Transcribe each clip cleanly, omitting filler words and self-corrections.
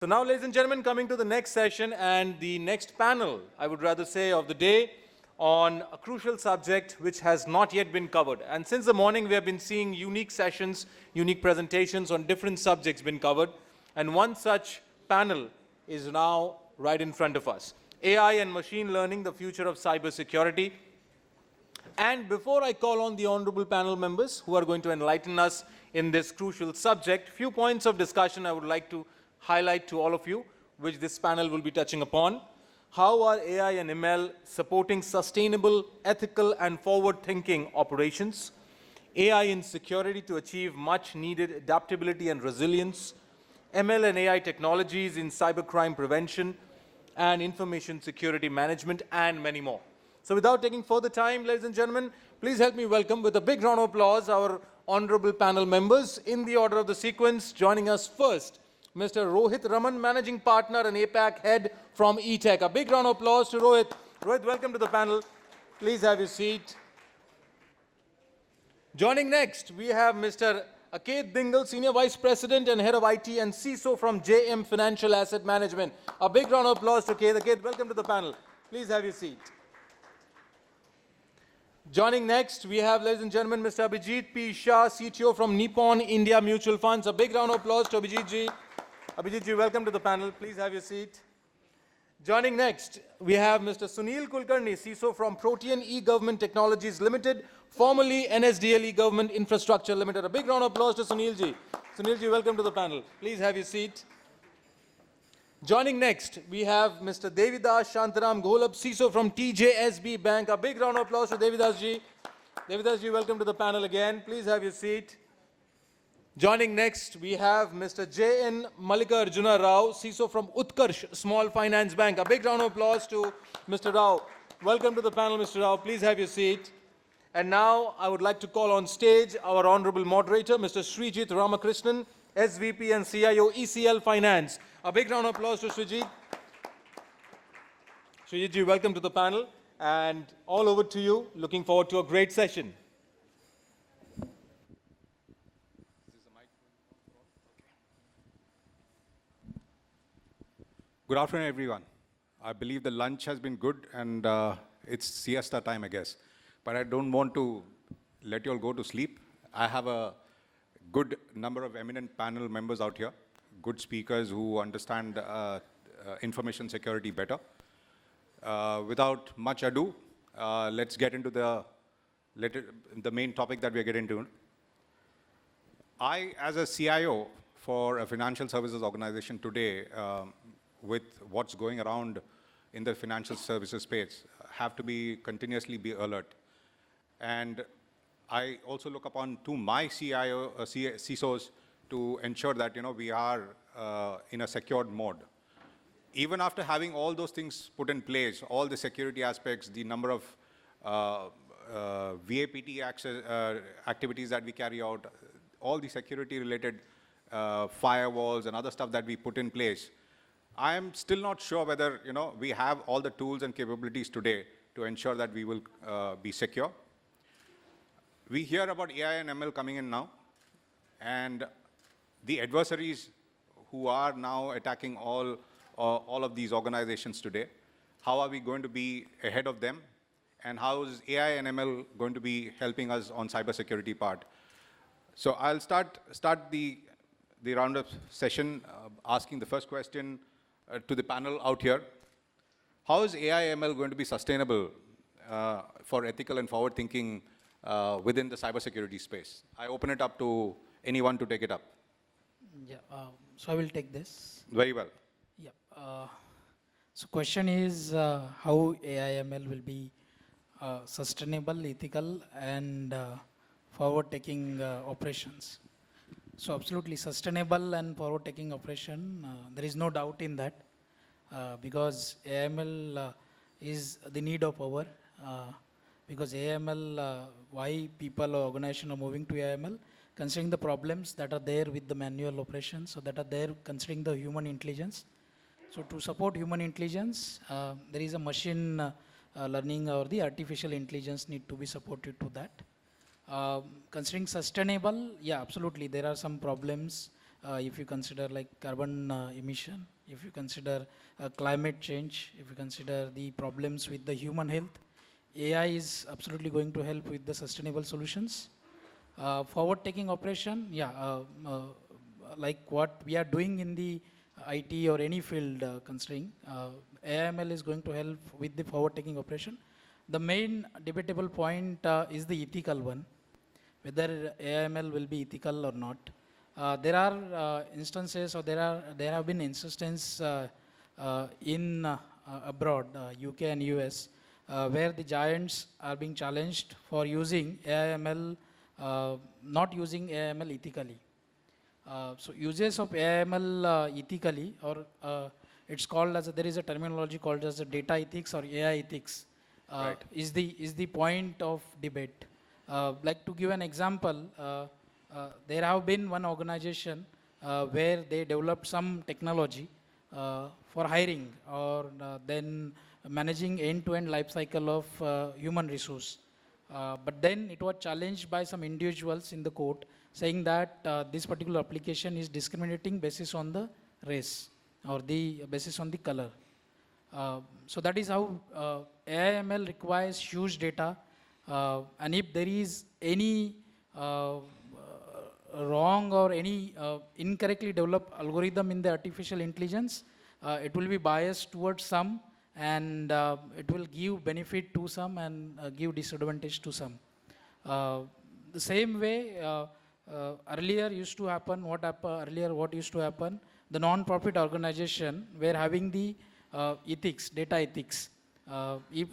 So now, ladies and gentlemen, coming to the next session and the next panel, I would rather say, of the day on a crucial subject which has not yet been covered. And since the morning, we have been seeing unique sessions, unique presentations on different subjects been covered. And one such panel is now right in front of us. AI and machine learning, the future of cybersecurity. And before I call on the honorable panel members who are going to enlighten us in this crucial subject, few points of discussion I would like to highlight to all of you, which this panel will be touching upon. How are AI and ML supporting sustainable, ethical, and forward-thinking operations? AI in security to achieve much-needed adaptability and resilience. ML and AI technologies in cybercrime prevention and information security management, and many more. So without taking further time, ladies and gentlemen, please help me welcome with a big round of applause our honorable panel members in the order of the sequence. Joining us first, Mr. Rohit Raman, Managing Partner and APAC Head from ETEK. A big round of applause to Rohit. Rohit, welcome to the panel. Please have your seat. Joining next, we have Mr. Aket Dingal, Senior Vice President and Head of IT and CISO from JM Financial Asset Management. A big round of applause to Aket. Aket, welcome to the panel. Please have your seat. Joining next, we have, ladies and gentlemen, Mr. Abhijit P. Shah, CTO from Nippon India Mutual Funds. A big round of applause to Abhijit ji. Abhijit ji, welcome to the panel. Please have your seat. Joining next, we have Mr. Sunil Kulkarni, CISO from Protean eGovernment Technologies Limited, formerly NSDL eGovernment Infrastructure Limited. A big round of applause to Sunil ji. Sunil ji, welcome to the panel. Please have your seat. Joining next, we have Mr. Devidas Shantaram Gholap, CISO from TJSB Bank. A big round of applause to Devidas ji. Devidas ji, welcome to the panel again. Please have your seat. Joining next, we have Mr. J.N. Mallikarjuna Rao, CISO from Utkarsh Small Finance Bank. A big round of applause to Mr. Rao. Welcome to the panel, Mr. Rao. Please have your seat. And now, I would like to call on stage our honorable moderator, Mr. Srijit Ramakrishnan, SVP and CIO, ECL Finance. A big round of applause to Srijit. Srijit ji, welcome to the panel. And all over to you. Looking forward to a great session. Good afternoon, everyone. I believe the lunch has been good and it's siesta time, I guess. But I don't want to let you all go to sleep. I have a good number of eminent panel members out here, good speakers who understand information security better. Without much ado, let's get into the main topic that we're getting into. I, as a CIO for a financial services organization today, with what's going around in the financial services space, have to continuously be alert. And I also look upon to my CISOs to ensure that we are in a secured mode. Even after having all those things put in place, all the security aspects, the number of VAPT activities that we carry out, all the security related firewalls and other stuff that we put in place, I am still not sure whether we have all the tools and capabilities today to ensure that we will be secure. We hear about AI and ML coming in now, and the adversaries who are now attacking all of these organizations today, how are we going to be ahead of them, and how is AI and ML going to be helping us on cybersecurity part? So I'll start the roundup session asking the first question to the panel out here. How is AI ML going to be sustainable for ethical and forward thinking within the cybersecurity space? I open it up to anyone to take it up. Yeah, so I will take this. Very well. Yeah. So question is how AI ML will be sustainable, ethical, and forward-taking operations. So absolutely sustainable and forward-taking operation, there is no doubt in that because AML is the need of hour because AML, why people or organization are moving to AML, considering the problems that are there with the manual operations, so that are there considering the human intelligence. So to support human intelligence, there is a machine learning or the artificial intelligence need to be supported to that. Considering sustainable, yeah, absolutely, there are some problems if you consider like carbon emission, if you consider climate change, if you consider the problems with the human health, AI is absolutely going to help with the sustainable solutions. Forward-taking operation, yeah, like what we are doing in the IT or any field considering, AIML is going to help with the forward-taking operation. The main debatable point is the ethical one, whether AIML will be ethical or not. There are instances, or there have been instances in abroad, UK and US, where the giants are being challenged for using AIML, not using AIML ethically. So uses of AIML ethically, or it's called as there is a terminology called as data ethics or AI ethics, Right. is the point of debate. Like to give an example, there have been one organization where they developed some technology for hiring or then managing end-to-end life cycle of human resource. But then it was challenged by some individuals in the court, saying that this particular application is discriminating basis on the race or the basis on the color. So that is how AIML requires huge data, and if there is any wrong or any incorrectly developed algorithm in the artificial intelligence, it will be biased towards some, and it will give benefit to some and give disadvantage to some. The same way earlier used to happen, what used to happen, the non-profit organization were having the ethics, data ethics. If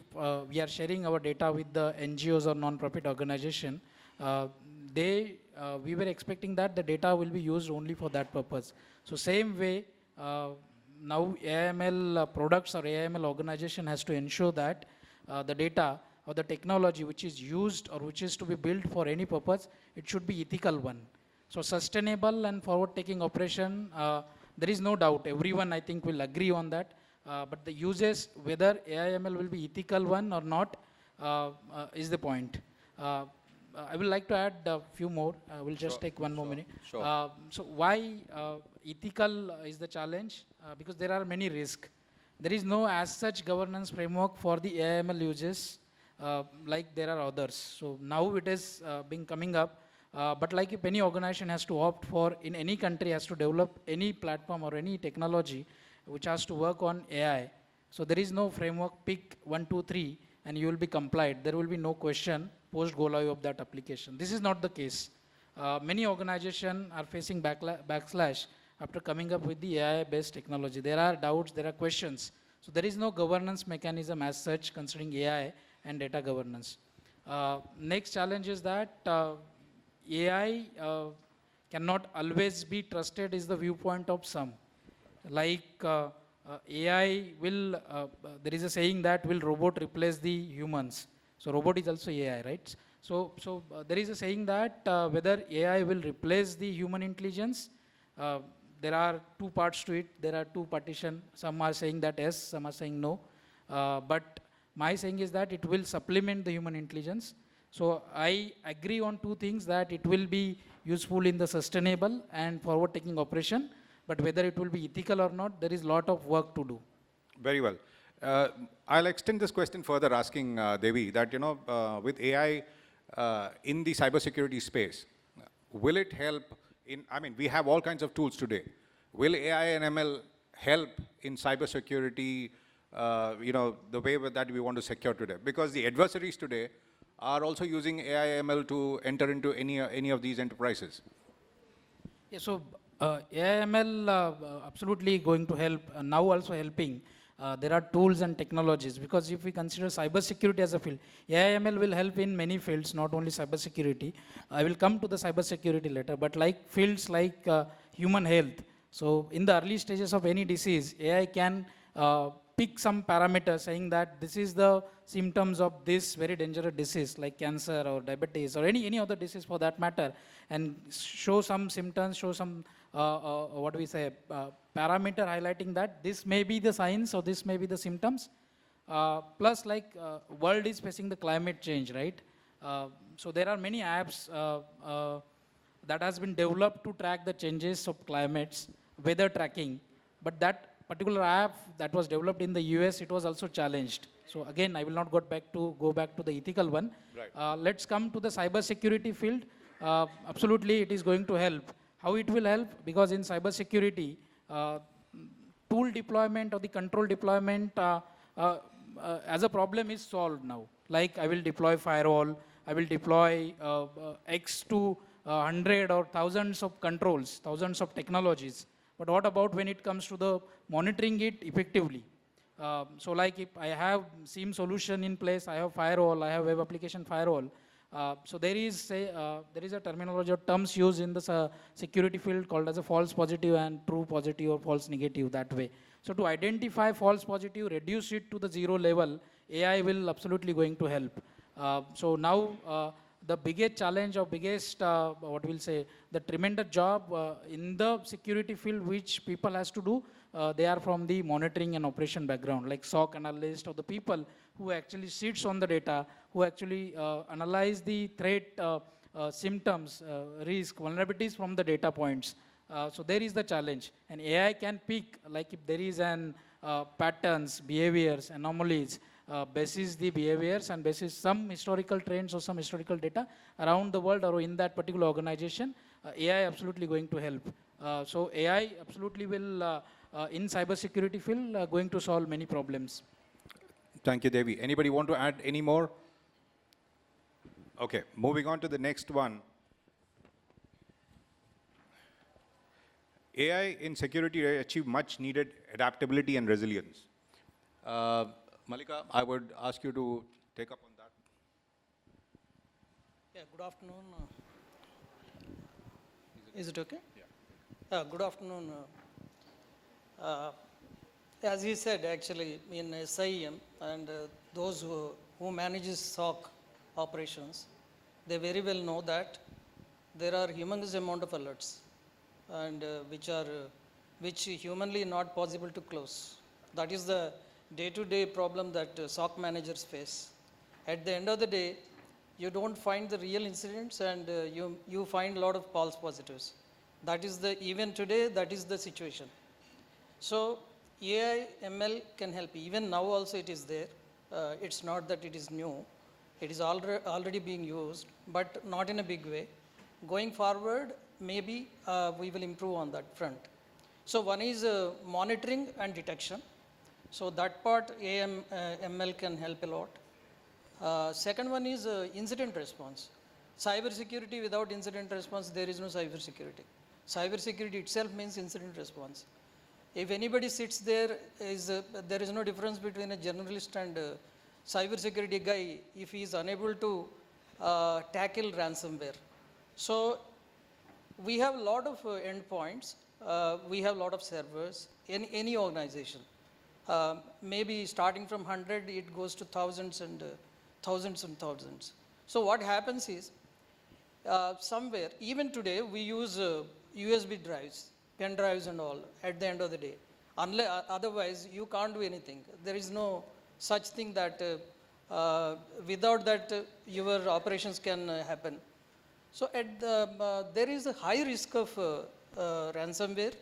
we are sharing our data with the NGOs or non-profit organization, we were expecting that the data will be used only for that purpose. So same way, now AIML products or AIML organization has to ensure that the data or the technology which is used or which is to be built for any purpose, it should be ethical one. So sustainable and forward-taking operation, there is no doubt, everyone I think will agree on that. But the uses, whether AIML will be ethical one or not, is the point. I would like to add a few more. We'll just take one more minute. Sure. So why ethical is the challenge? Because there are many risks. There is no as such governance framework for the AIML uses like there are others. So now it is being coming up. But like if any organization has to opt for, in any country has to develop any platform or any technology which has to work on AI. So there is no framework, pick 1, 2, 3, and you will be complied. There will be no question post go-live of that application. This is not the case. Many organizations are facing backslash after coming up with the AI-based technology. There are doubts, there are questions. So there is no governance mechanism as such concerning AI and data governance. Next challenge is that AI cannot always be trusted is the viewpoint of some. Like AI will, there is a saying that will robot replace the humans. So robot is also AI, right? So there is a saying that whether AI will replace the human intelligence, there are two parts to it. There are two partitions. Some are saying that yes, some are saying no. But my saying is that it will supplement the human intelligence. So I agree on two things, that it will be useful in the sustainable and forward-taking operation, but whether it will be ethical or not, there is a lot of work to do. Very well. I'll extend this question further, asking Devi that, with AI in the cybersecurity space, will it help in, we have all kinds of tools today. Will AI and ML help in cybersecurity, the way that we want to secure today? Because the adversaries today are also using AI, ML to enter into any of these enterprises. Yeah, so AI/ML absolutely going to help, now also helping. There are tools and technologies, because if we consider cybersecurity as a field, AI/ML will help in many fields, not only cybersecurity. I will come to the cybersecurity later, but like fields like human health. So in the early stages of any disease, AI can pick some parameter saying that this is the symptoms of this very dangerous disease like cancer or diabetes or any other disease for that matter, and show some symptoms, show some what do we say, parameter highlighting that this may be the signs or this may be the symptoms. Plus like world is facing the climate change, right? So there are many apps that has been developed to track the changes of climates, weather tracking, but that particular app that was developed in the US, it was also challenged. So again, I will not go back to the ethical one. Right. Let's come to the cyber security field. Absolutely, it is going to help. How it will help? Because in cyber security, tool deployment or the control deployment as a problem is solved now. Like I will deploy firewall, I will deploy X to 100 or thousands of controls, thousands of technologies. But what about when it comes to the monitoring it effectively? So like if I have SIEM solution in place, I have firewall, I have web application firewall. So there is a terminology or terms used in the security field called as a false positive and true positive or false negative that way. So to identify false positive, reduce it to the zero level, AI will absolutely going to help. So now the biggest challenge or biggest, what we'll say, the tremendous job in the security field which people has to do, they are from the monitoring and operation background, like SOC analyst or the people who actually sits on the data, who actually analyze the threat symptoms, risk, vulnerabilities from the data points. So there is the challenge. And AI can pick, like if there is an patterns, behaviors, anomalies, basis the behaviors and basis some historical trends or some historical data around the world or in that particular organization, AI absolutely going to help. So AI absolutely will, in cybersecurity field, going to solve many problems. Thank you, Devi. Anybody want to add any more? Okay, moving on to the next one. AI in security achieve much needed adaptability and resilience. Mallika, I would ask you to take up on that. Yeah, good afternoon. Is it okay? Yeah. Good afternoon. As he said, actually, in SIEM and those who manages SOC operations, they very well know that there are humongous amount of alerts and which humanly not possible to close. That is the day-to-day problem that SOC managers face. At the end of the day, you don't find the real incidents and you find a lot of false positives. That is even today, that is the situation. So AI, ML can help. Even now also it is there. It's not that it is new. It is already being used, but not in a big way. Going forward, maybe we will improve on that front. So one is monitoring and detection. So that part ML can help a lot. Second one is incident response. Cybersecurity without incident response, there is no cybersecurity. Cybersecurity itself means incident response. If anybody sits there, there is no difference between a journalist and a cybersecurity guy if he is unable to tackle ransomware. So we have a lot of endpoints. We have a lot of servers in any organization. Maybe starting from 100, it goes to thousands and thousands and thousands. So what happens is, somewhere, even today, we use USB drives, pen drives and all at the end of the day. Otherwise, you can't do anything. There is no such thing that without that your operations can happen. So there is a high risk of ransomware.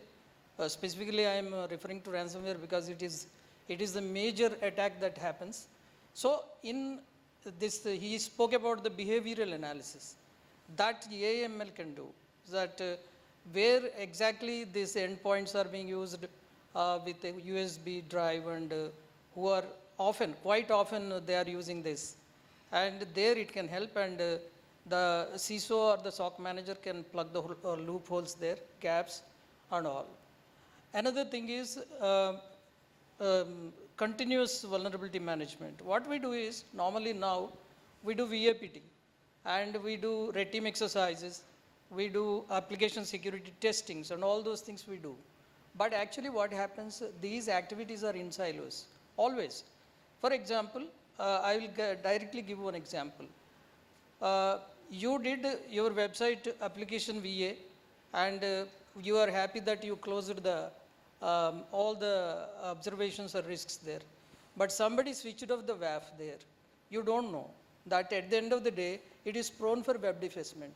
Specifically, I am referring to ransomware because it is the major attack that happens. So in this, he spoke about the behavioral analysis that AML can do. That where exactly these endpoints are being used with a USB drive and who are quite often they are using this. And there it can help, and the CISO or the SOC manager can plug the loopholes there, gaps and all. Another thing is continuous vulnerability management. What we do is, normally now, we do VAPT and we do red team exercises, we do application security testings and all those things we do. But actually what happens, these activities are in silos, always. For example, I will directly give one example. You did your website application VA and you are happy that you closed all the observations or risks there. But somebody switched off the WAF there. You don't know that at the end of the day, it is prone for web defacement.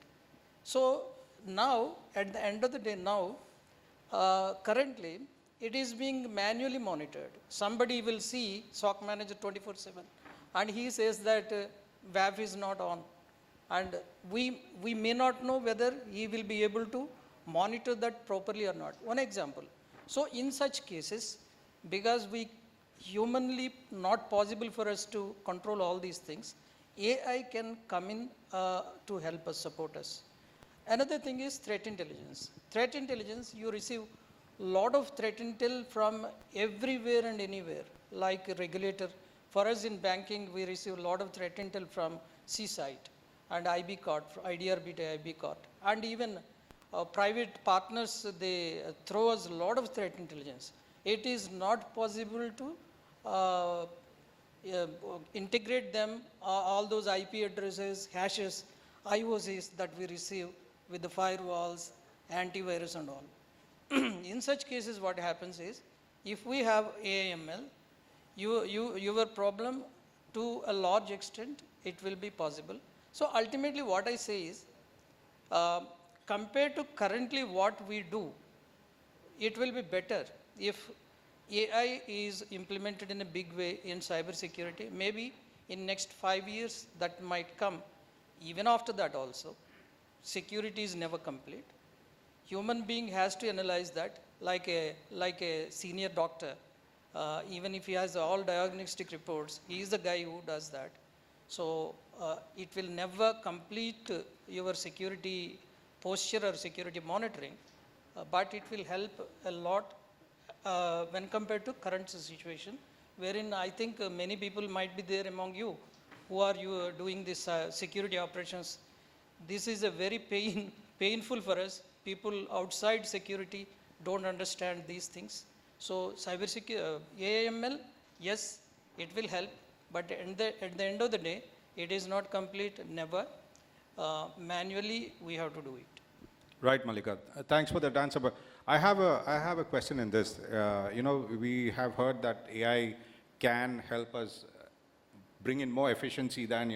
So now, at the end of the day now, currently, it is being manually monitored. Somebody will see SOC manager 24/7 and he says that WAF is not on. And we may not know whether he will be able to monitor that properly or not. One example. So in such cases, because we humanly not possible for us to control all these things, AI can come in to help us, support us. Another thing is threat intelligence. Threat intelligence, you receive lot of threat intel from everywhere and anywhere, like a regulator. For us in banking, we receive a lot of threat intel from C-site and IB card, IDRB to IB card. And even private partners, they throw us a lot of threat intelligence. It is not possible to integrate them, all those IP addresses, hashes, IOCs that we receive with the firewalls, antivirus and all. In such cases, what happens is, if we have AIML, your problem to a large extent, it will be possible. So ultimately what I say is, compared to currently what we do, it will be better if AI is implemented in a big way in cybersecurity. Maybe in next 5 years that might come. Even after that also, security is never complete. Human being has to analyze that like a senior doctor. Even if he has all diagnostic reports, he is the guy who does that. So it will never complete your security posture or security monitoring, but it will help a lot when compared to current situation, wherein I think many people might be there among you who are doing this security operations. This is a very painful for us. People outside security don't understand these things. So cybersecurity, AIML, yes, it will help, but at the end of the day, it is not complete, never. Manually, we have to do it. Right, Mallika. Thanks for that answer. But I have a question in this. We have heard that AI can help us bring in more efficiency than,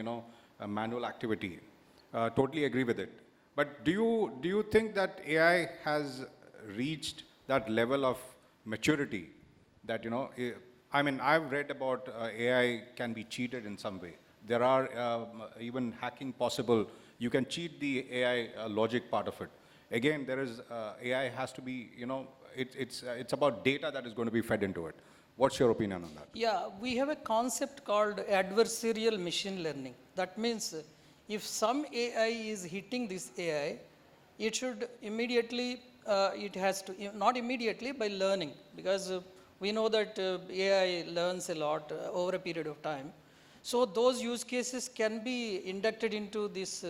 a manual activity. Totally agree with it. But do you think that AI has reached that level of maturity that, I've read about AI can be cheated in some way. There are even hacking possible. You can cheat the AI logic part of it. Again, there is AI has to be, it's about data that is going to be fed into it. What's your opinion on that? Yeah, we have a concept called adversarial machine learning. That means if some AI is hitting this AI, it should immediately, it has to, not immediately, by learning, because we know that AI learns a lot over a period of time. So those use cases can be inducted into this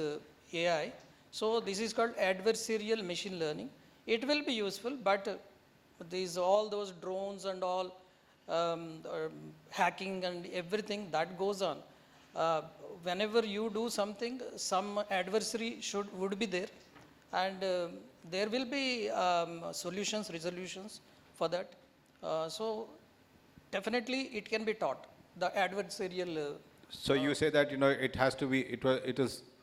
AI. So this is called adversarial machine learning. It will be useful, but all those drones and all hacking and everything that goes on. Whenever you do something, some adversary would be there, and there will be resolutions for that. So definitely it can be taught, the adversarial. So you say that it has to be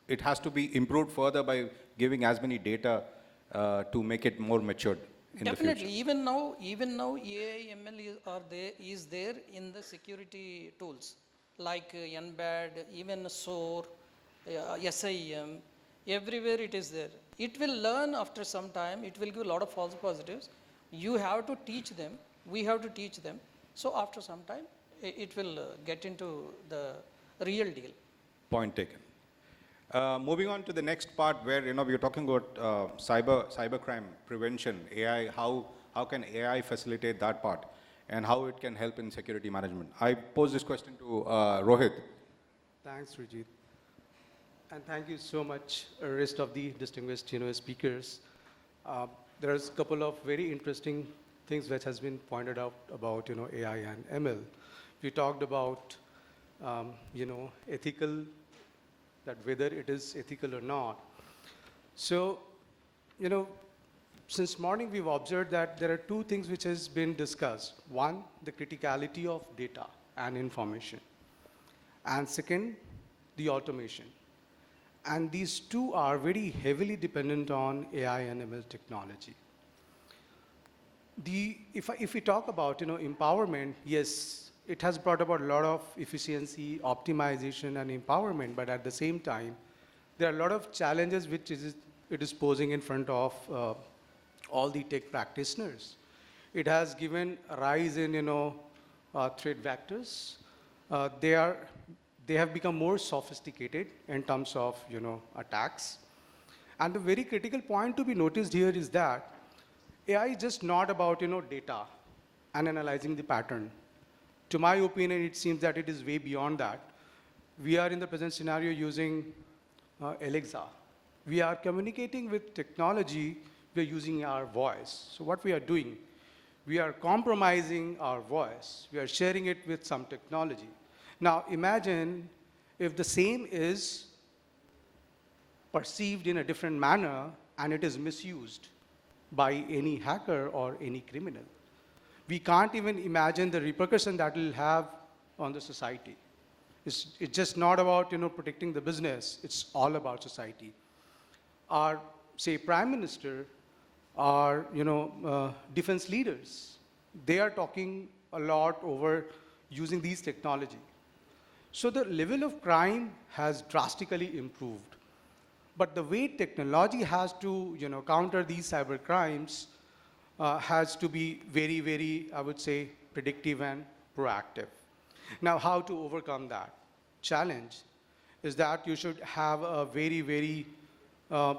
it has to be improved further by giving as many data to make it more matured in Definitely. the future. Even now AI ML is there in the security tools like NBAD, even SOAR, SIEM, everywhere it is there. It will learn after some time, it will give a lot of false positives. You have to teach them, we have to teach them. So after some time, it will get into the real deal. Point taken. Moving on to the next part where, we are talking about cybercrime prevention, AI, how can AI facilitate that part and how it can help in security management. I pose this question to Rohit. Thanks, Srijit. And thank you so much, rest of the distinguished speakers. There's a couple of very interesting things that has been pointed out about AI and ML. We talked about ethical, that whether it is ethical or not. So, since morning we've observed that there are two things which has been discussed. One, the criticality of data and information. And second, the automation. And these two are very heavily dependent on AI and ML technology. If we talk about empowerment, yes, it has brought about a lot of efficiency, optimization, and empowerment. But at the same time, there are a lot of challenges which it is posing in front of all the tech practitioners. It has given a rise in threat vectors. They have become more sophisticated in terms of attacks. And the very critical point to be noticed here is that AI is just not about data and analyzing the pattern. To my opinion, it seems that it is way beyond that. We are in the present scenario using Alexa. We are communicating with technology, we are using our voice. So what we are doing, we are compromising our voice. We are sharing it with some technology. Now imagine if the same is perceived in a different manner and it is misused by any hacker or any criminal. We can't even imagine the repercussion that will have on the society. It's just not about protecting the business, it's all about society. Our, say, Prime Minister, our defense leaders, they are talking a lot over using these technology. So the level of crime has drastically improved. But the way technology has to counter these cyber crimes has to be very, very, I would say, predictive and proactive. Now, how to overcome that challenge is that you should have a very, very, a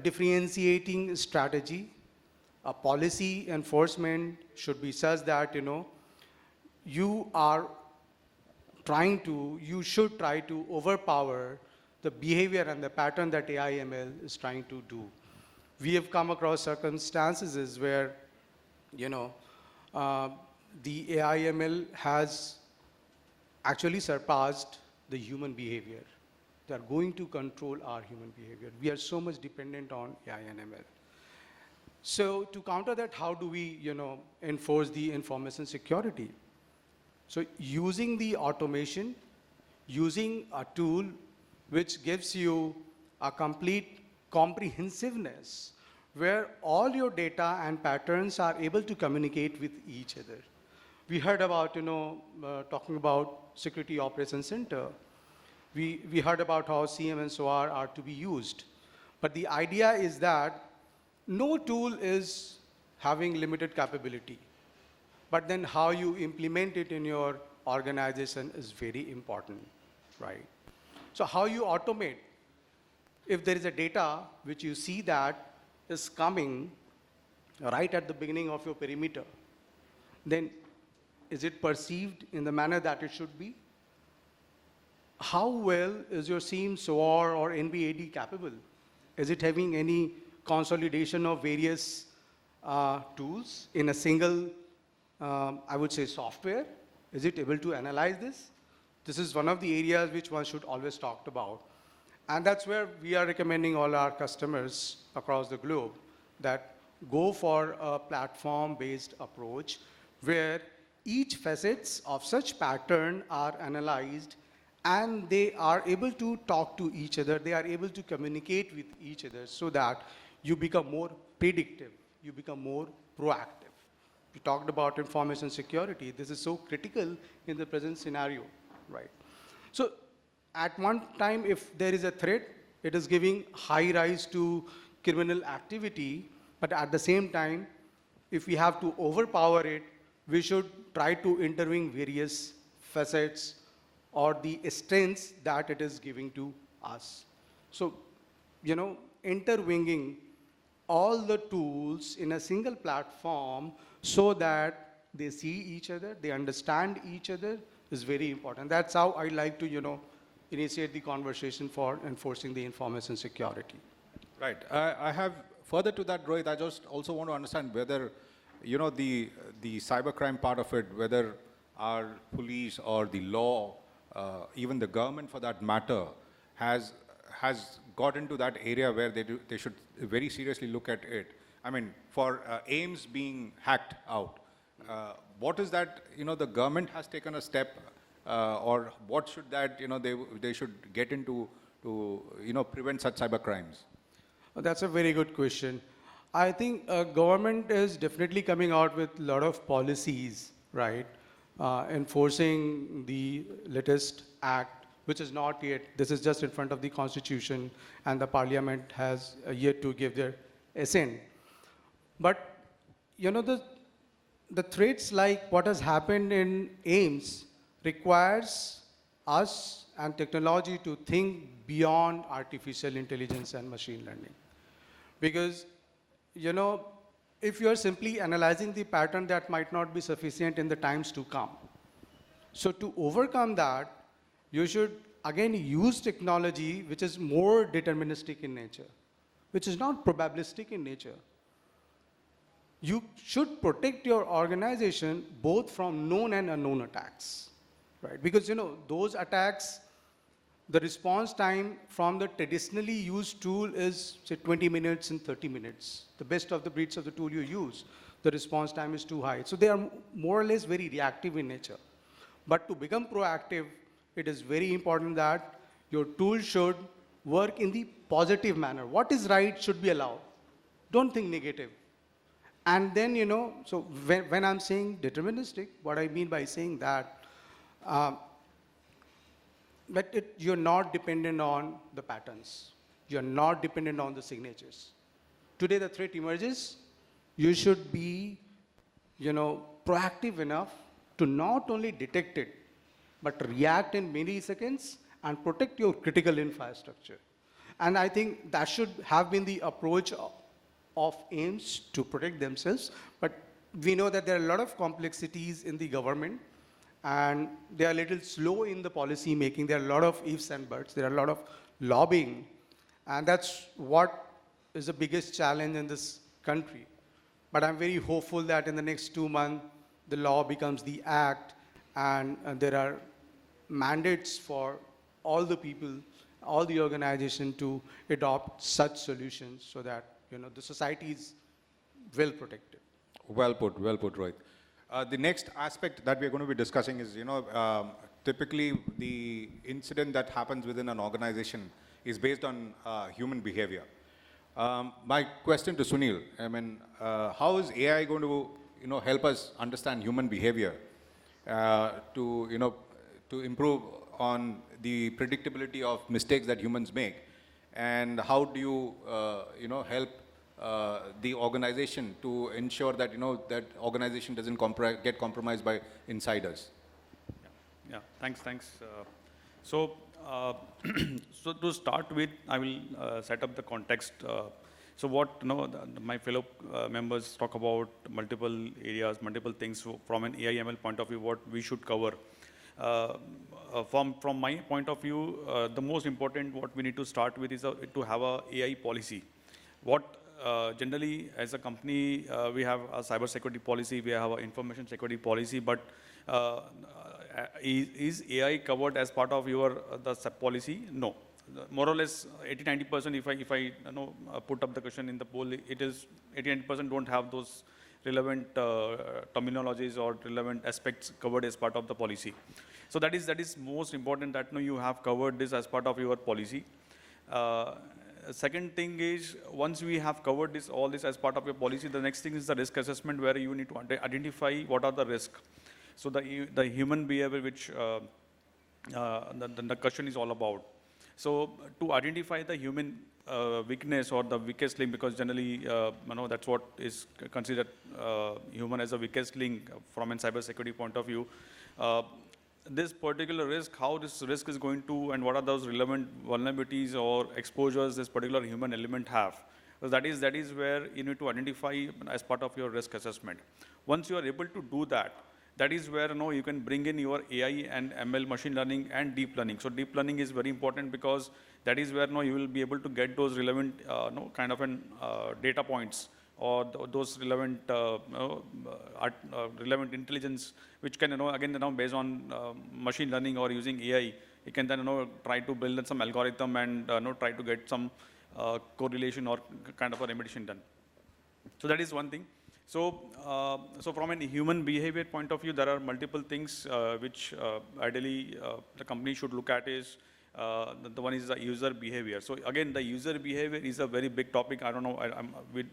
differentiating strategy. A policy enforcement should be such that, you should try to overpower the behavior and the pattern that AI/ML is trying to do. We have come across circumstances where, the AI/ML has actually surpassed the human behavior. They are going to control our human behavior. We are so much dependent on AI and ML. So to counter that, how do we, enforce the information security? So using the automation, using a tool which gives you a complete comprehensiveness, where all your data and patterns are able to communicate with each other. We heard about, talking about Security Operations Center. We heard about how CM and SOAR are to be used. But the idea is that no tool is having limited capability. But then how you implement it in your organization is very important, right? So how you automate, if there is a data which you see that is coming right at the beginning of your perimeter, then is it perceived in the manner that it should be? How well is your SIEM, SOAR, or NBAD capable? Is it having any consolidation of various tools in a single, I would say, software? Is it able to analyze this? This is one of the areas which one should always talk about. And that's where we are recommending all our customers across the globe that go for a platform-based approach where each facets of such pattern are analyzed and they are able to talk to each other, they are able to communicate with each other so that you become more predictive, you become more proactive. We talked about information security. This is so critical in the present scenario, right? So at one time, if there is a threat, it is giving high rise to criminal activity, but at the same time, if we have to overpower it, we should try to intervene various facets or the strengths that it is giving to us. So, interwinging all the tools in a single platform so that they see each other, they understand each other is very important. That's how I like to, initiate the conversation for enforcing the information security. Right. I have further to that, Rohit, I just also want to understand whether, the cybercrime part of it, whether our police or the law, even the government for that matter, has got into that area where they should very seriously look at it. I mean, for AIMS being hacked out, what is that, the government has taken a step or what should that, they should get into to prevent such cyber crimes? That's a very good question. I think government is definitely coming out with a lot of policies, right? Enforcing the latest act, which is not yet, this is just in front of the constitution, and the parliament has yet to give their assent. But, the threats like what has happened in AIMS requires us and technology to think beyond artificial intelligence and machine learning. Because, if you're simply analyzing the pattern, that might not be sufficient in the times to come. So to overcome that, you should again use technology which is more deterministic in nature, which is not probabilistic in nature. You should protect your organization both from known and unknown attacks, right? Because, those attacks, the response time from the traditionally used tool is, say, 20 minutes and 30 minutes. The best of the breeds of the tool you use, the response time is too high. So they are more or less very reactive in nature. But to become proactive, it is very important that your tool should work in the positive manner. What is right should be allowed. Don't think negative. And then, so when I'm saying deterministic, what I mean by saying that, you're not dependent on the patterns. You're not dependent on the signatures. Today the threat emerges, you should be, proactive enough to not only detect it, but react in milliseconds and protect your critical infrastructure. And I think that should have been the approach of AIMS to protect themselves. But we know that there are a lot of complexities in the government, and they are a little slow in the policy making. There are a lot of ifs and buts. There are a lot of lobbying. And that's what is the biggest challenge in this country. But I'm very hopeful that in the next 2 months, the law becomes the act, and there are mandates for all the people, all the organizations to adopt such solutions so that, the society is well protected. Well put, Rohit. The next aspect that we're going to be discussing is, typically the incident that happens within an organization is based on human behavior. My question to Sunil, how is AI going to, help us understand human behavior to improve on the predictability of mistakes that humans make? And how do you, help the organization to ensure that, that organization doesn't get compromised by insiders? Yeah, thanks. So to start with, I will set up the context. So what my fellow members talk about multiple areas, multiple things from an AI/ML point of view, what we should cover. From my point of view, the most important what we need to start with is to have a AI policy. What generally as a company we have a cybersecurity policy, we have an information security policy, but is AI covered as part of your the sub policy? No. More or less 80-90%. If I put up the question in the poll, it is 80-90% don't have those relevant terminologies or relevant aspects covered as part of the policy. So that is most important that you have covered this as part of your policy. Second thing is, once we have covered all this as part of your policy, the next thing is the risk assessment, where you need to identify what are the risks. So the human behavior, which the question is all about. So to identify the human weakness or the weakest link, because generally that's what is considered human as a weakest link from a cybersecurity point of view. This particular risk, how this risk is going to, and what are those relevant vulnerabilities or exposures this particular human element have. So that is where you need to identify as part of your risk assessment. Once you are able to do that, that is where you can bring in your AI and ML, machine learning and deep learning. So deep learning is very important because that is where you will be able to get those relevant kind of data points or those relevant relevant intelligence, which can again based on machine learning or using AI, you can then try to build some algorithm and try to get some correlation or kind of a remediation done. So that is one thing. So, from a human behavior point of view, there are multiple things which ideally the company should look at is The one is the user behavior. So again, the user behavior is a very big topic. I don't know,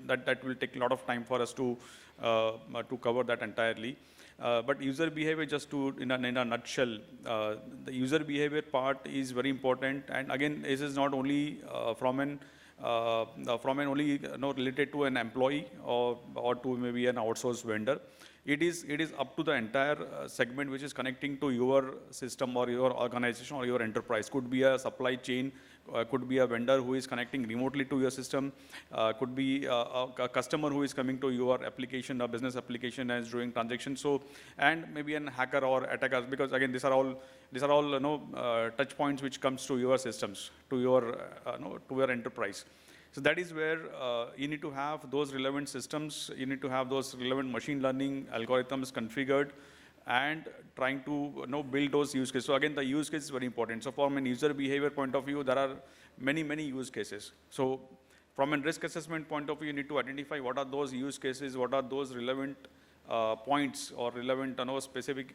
that will take a lot of time for us to cover that entirely. But user behavior, just to in a nutshell, the user behavior part is very important. And again, this is not only from an only related to an employee or to maybe an outsourced vendor. It is up to the entire segment which is connecting to your system or your organization or your enterprise. Could be a supply chain, could be a vendor who is connecting remotely to your system, could be a customer who is coming to your application, a business application and is doing transactions. So, and maybe an hacker or attacker, because again, these are all touch points which comes to your systems, to your enterprise. So that is where you need to have those relevant systems, you need to have those relevant machine learning algorithms configured and trying to build those use cases. So again, the use case is very important. So from an user behavior point of view, there are many use cases. So from a risk assessment point of view, you need to identify what are those use cases, what are those relevant points or relevant specific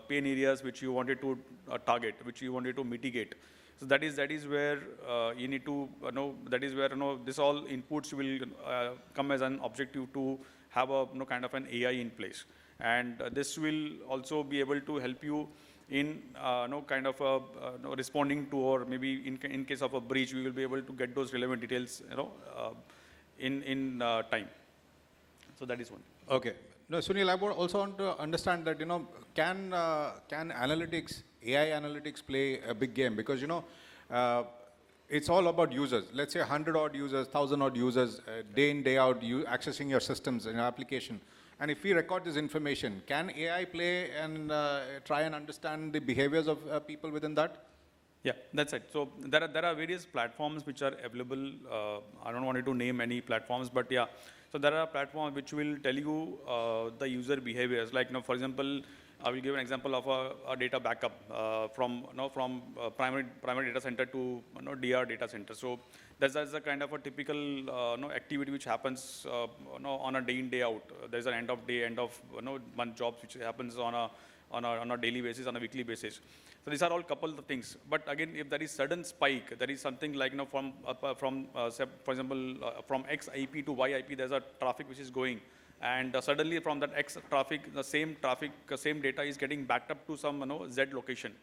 pain areas which you wanted to target, which you wanted to mitigate. So that is where you need to that is where this all inputs will come as an objective to have a kind of an AI in place, and this will also be able to help you in kind of responding to, or maybe in case of a breach, we will be able to get those relevant details in time. So that is one. Okay. No, Sunil, I would also want to understand that, can analytics, AI analytics play a big game? Because, it's all about users. Let's say 100 odd users, 1,000 odd users, day in, day out, you accessing your systems in your application. And if we record this information, can AI play and try and understand the behaviors of people within that? Yeah, that's it. So there are various platforms which are available. I don't want to name any platforms, but yeah. So there are platforms which will tell you the user behaviors. Like, for example, I will give an example of a data backup from primary data center to DR data center. So that's a kind of a typical activity which happens on a day in, day out. There's an end of day, end of month jobs which happens on a daily basis, on a weekly basis. So these are all couple of things. But again, if there is sudden spike, there is something like from for example, from X IP to Y IP, there's a traffic which is going, and suddenly from that X traffic, the same data is getting backed up to some Z location.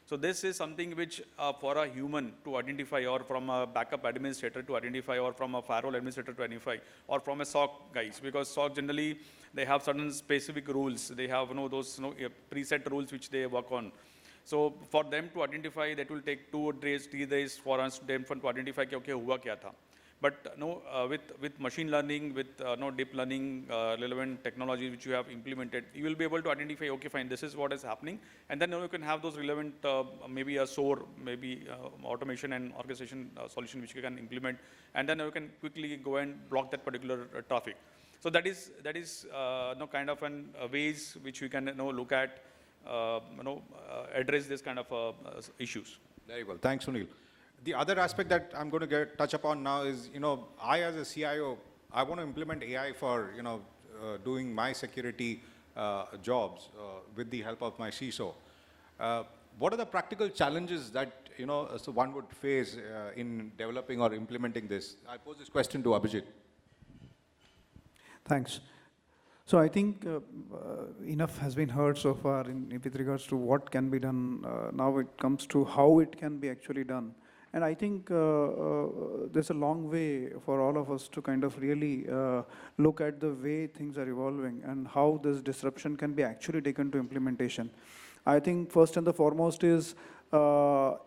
So this is something which for a human to identify, or from a backup administrator to identify, or from a firewall administrator to identify, or from a SOC guys, because SOC generally they have certain specific rules. They have those preset rules which they work on. So for them to identify, that will take 2 days, 3 days for us to identify okay, hua kya tha. But with machine learning, with deep learning, relevant technology which you have implemented, you will be able to identify, okay, fine, this is what is happening. And then you can have those relevant, maybe a SOAR, maybe automation and orchestration solution which you can implement. And then you can quickly go and block that particular traffic. So that is kind of ways which we can look at, address this kind of issues. Very well. Thanks, Sunil. The other aspect that I'm going to touch upon now is, I as a CIO, I want to implement AI for, doing my security jobs with the help of my CISO. What are the practical challenges that, so one would face in developing or implementing this? I pose this question to Abhijit. Thanks. So I think enough has been heard so far with regards to what can be done. Now it comes to how it can be actually done. And I think there's a long way for all of us to kind of really look at the way things are evolving and how this disruption can be actually taken to implementation. I think first and the foremost is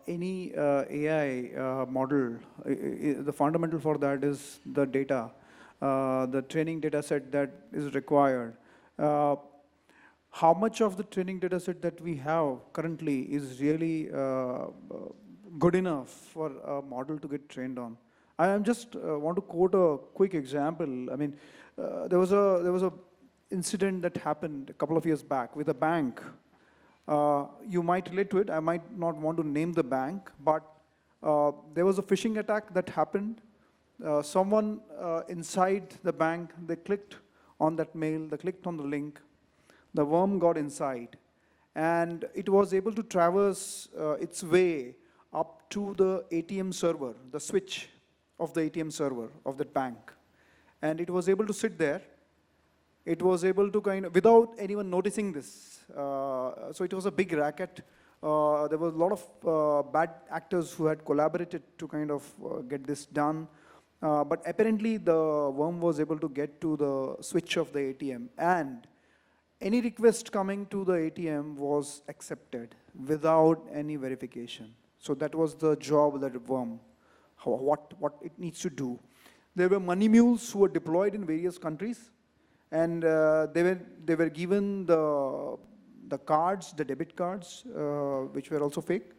any AI model, the fundamental for that is the data. The training data set that is required. How much of the training data set that we have currently is really good enough for a model to get trained on? I am just want to quote a quick example. I mean, there was a incident that happened a couple of years back with a bank. You might relate to it. I might not want to name the bank, but there was a phishing attack that happened. Someone inside the bank, they clicked on that mail, they clicked on the link, the worm got inside, and it was able to traverse its way up to the ATM server, the switch of the ATM server of that bank. And it was able to sit there. It was able to kind of, without anyone noticing this. So it was a big racket. There was a lot of bad actors who had collaborated to kind of get this done. But apparently the worm was able to get to the switch of the ATM, and any request coming to the ATM was accepted without any verification. So that was the job of that worm, what it needs to do. There were money mules who were deployed in various countries, and they were given the cards, the debit cards, which were also fake,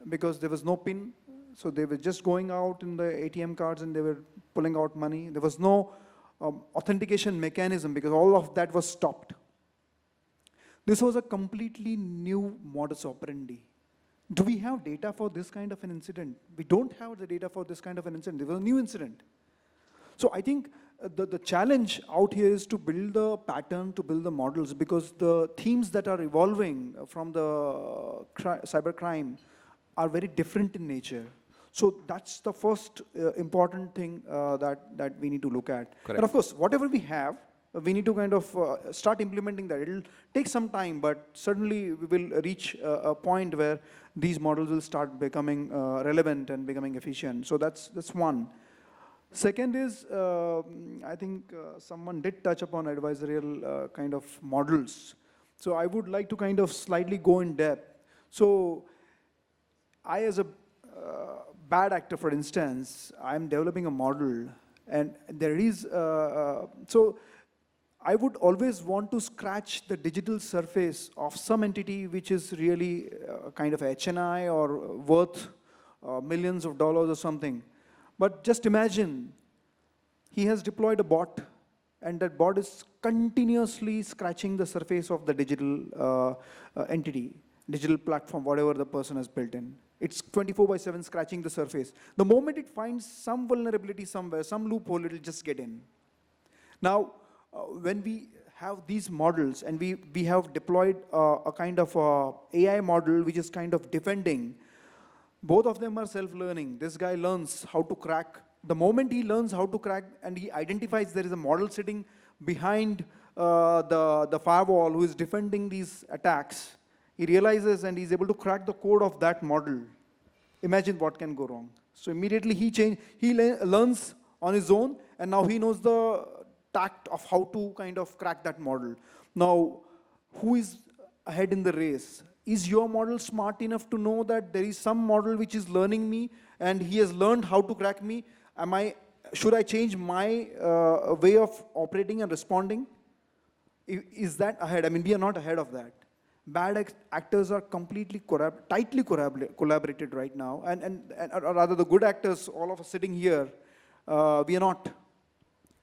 because there was no PIN. So they were just going out in the ATM cards and they were pulling out money. There was no authentication mechanism because all of that was stopped. This was a completely new modus operandi. Do we have data for this kind of an incident? We don't have the data for this kind of an incident. There was a new incident. So I think the challenge out here is to build the pattern, to build the models, because the themes that are evolving from the cybercrime are very different in nature. So that's the first important thing that we need to look at. Correct. And of course, whatever we have, we need to kind of start implementing that. It'll take some time, but certainly we will reach a point where these models will start becoming relevant and becoming efficient. So that's one. Second is, I think someone did touch upon adversarial kind of models. So I would like to kind of slightly go in depth. So I, as a bad actor, for instance, I'm developing a model, and there is, so I would always want to scratch the digital surface of some entity which is really kind of HNI or worth millions of dollars or something. But just imagine, he has deployed a bot, and that bot is continuously scratching the surface of the digital entity, digital platform, whatever the person has built in. It's 24/7 scratching the surface. The moment it finds some vulnerability somewhere, some loophole, it'll just get in. Now, when we have these models and we have deployed a kind of AI model which is kind of defending, both of them are self-learning. This guy learns how to crack. The moment he learns how to crack and he identifies there is a model sitting behind the firewall who is defending these attacks, he realizes and he's able to crack the code of that model. Imagine what can go wrong. So immediately he learns on his own, and now he knows the tact of how to kind of crack that model. Now, who is ahead in the race? Is your model smart enough to know that there is some model which is learning me and he has learned how to crack me? Should I change my way of operating and responding? Is that ahead? I mean, we are not ahead of that. Bad actors are completely tightly collaborated right now, or rather the good actors, all of us sitting here, we are not.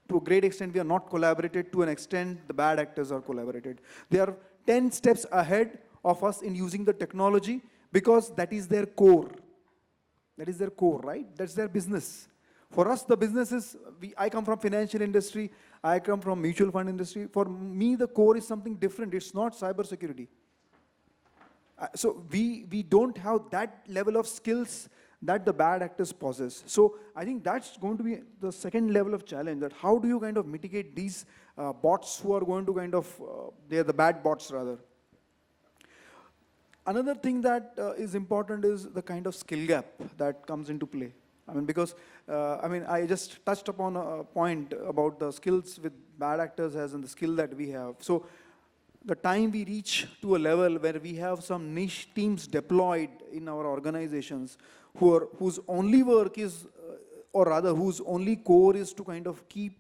To a great extent, we are not collaborated. To an extent, the bad actors are collaborated. They are 10 steps ahead of us in using the technology because that is their core. That is their core, right? That's their business. For us, the business is, I come from financial industry, I come from mutual fund industry. For me, the core is something different. It's not cybersecurity. So we don't have that level of skills that the bad actors possess. So I think that's going to be the second level of challenge, that how do you kind of mitigate these bots who are going to kind of, they're the bad bots rather. Another thing that is important is the kind of skill gap that comes into play. I mean, because, I just touched upon a point about the skills with bad actors as in the skill that we have. So the time we reach to a level where we have some niche teams deployed in our organizations whose only work is, or rather whose only core is to kind of keep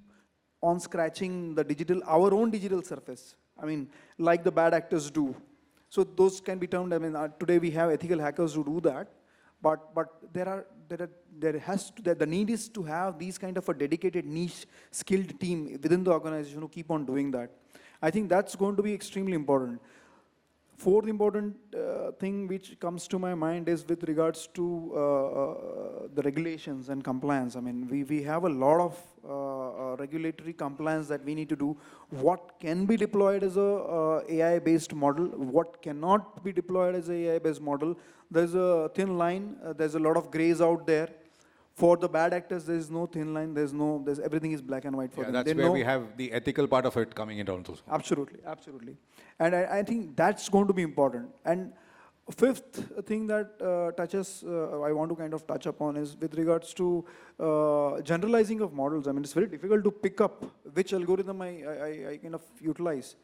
on scratching the our own digital surface. I mean, like the bad actors do. So those can be termed, today we have ethical hackers who do that, but the need is to have these kind of a dedicated niche skilled team within the organization who keep on doing that. I think that's going to be extremely important. Fourth important thing which comes to my mind is with regards to the regulations and compliance. I mean, we have a lot of regulatory compliance that we need to do. What can be deployed as a AI-based model? What cannot be deployed as a AI-based model? There's a thin line. There's a lot of grays out there. For the bad actors, there is no thin line. Everything is black and white for them. That's where we have the ethical part of it coming in also. Absolutely, absolutely. And I think that's going to be important. And fifth thing that I want to kind of touch upon is with regards to generalizing of models. I mean, it's very difficult to pick up which algorithm I kind of utilize.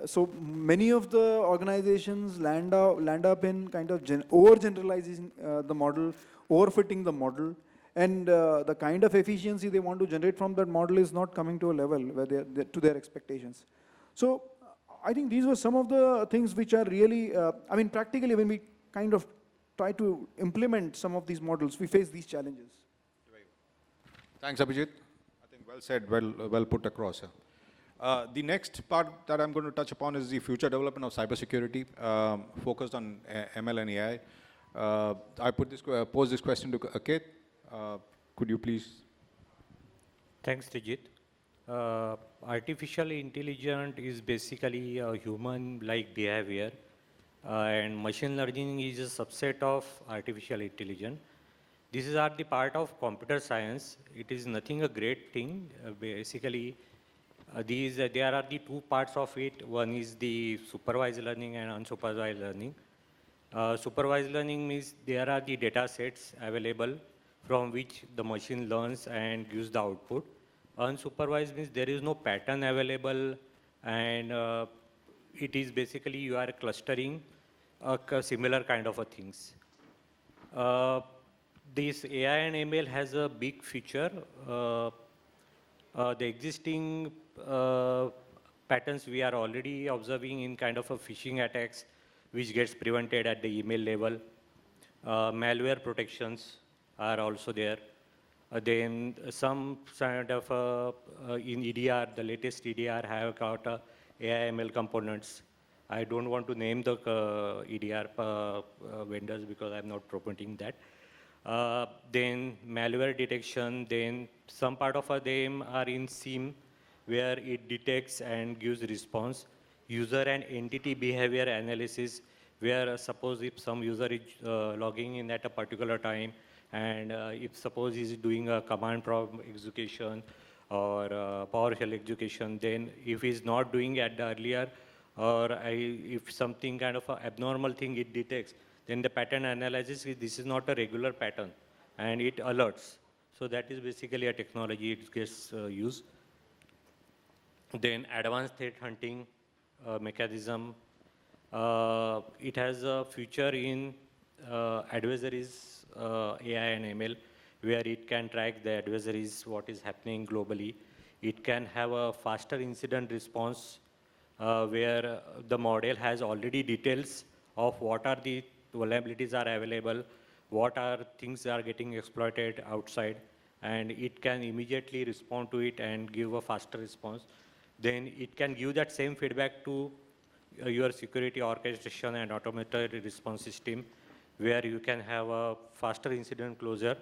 So many of the organizations land up in kind of over-generalizing the model, overfitting the model, and the kind of efficiency they want to generate from that model is not coming to a level where they're to their expectations. So I think these were some of the things which are really, I mean, practically when we kind of try to implement some of these models, we face these challenges. Thanks, Abhijit. I think well said, well put across. The next part that I'm going to touch upon is the future development of cybersecurity, focused on ML and AI. I pose this question to Aket. Could you please? Thanks, Srijit. Artificial intelligence is basically a human-like behavior, and machine learning is a subset of artificial intelligence. This is the part of computer science. It is nothing a great thing. Basically, there are the two parts of it. One is the supervised learning and unsupervised learning. Supervised learning means there are the data sets available from which the machine learns and gives the output. Unsupervised means there is no pattern available, and it is basically you are clustering similar kind of things. This AI and ML has a big feature. The existing patterns we are already observing in kind of a phishing attacks, which gets prevented at the email level. Malware protections are also there. Then some kind of, in EDR, the latest EDR have got AI ML components. I don't want to name the EDR vendors because I'm not promoting that. Then malware detection, then some part of them are in SIEM, where it detects and gives response. User and entity behavior analysis, where suppose if some user is logging in at a particular time, and if suppose he's doing a command prompt execution or PowerShell execution, then if he's not doing at the earlier, or if something kind of a abnormal thing it detects, then the pattern analysis, this is not a regular pattern, and it alerts. So that is basically a technology it gets used. Then advanced threat hunting mechanism. It has a feature in adversaries AI and ML, where it can track the adversaries, what is happening globally. It can have a faster incident response, where the model has already details of what are the vulnerabilities are available, what are things are getting exploited outside, and it can immediately respond to it and give a faster response. Then it can give that same feedback to your security orchestration and automated response system, where you can have a faster incident closure.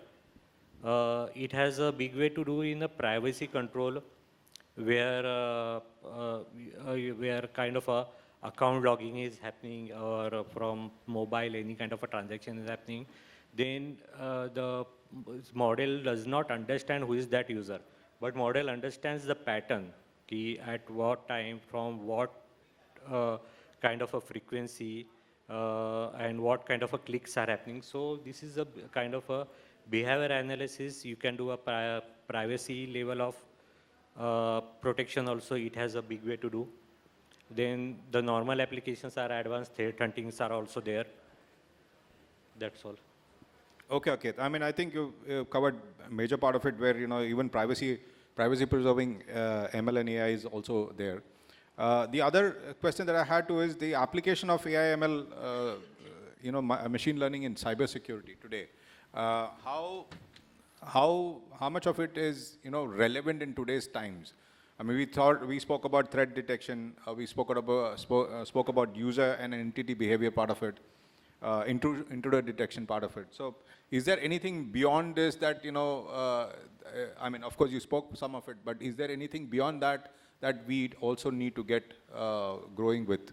It has a big way to do in the privacy control, where kind of a account logging is happening, or from mobile any kind of a transaction is happening. Then the model does not understand who is that user, but model understands the pattern, at what time, from what kind of a frequency, and what kind of a clicks are happening. So this is a kind of a behavior analysis. You can do a privacy level of protection also. It has a big way to do. Then the normal applications are advanced threat huntings are also there. That's all. Okay, okay. I mean, I think you covered a major part of it, where even privacy preserving ML and AI is also there. The other question that I had to is the application of AI ML, machine learning in cybersecurity today. How much of it is relevant in today's times? I mean, we spoke about threat detection, we spoke about user and entity behavior part of it, intruder detection part of it. So is there anything beyond this that, I mean, of course you spoke some of it, but is there anything beyond that that we also need to get growing with?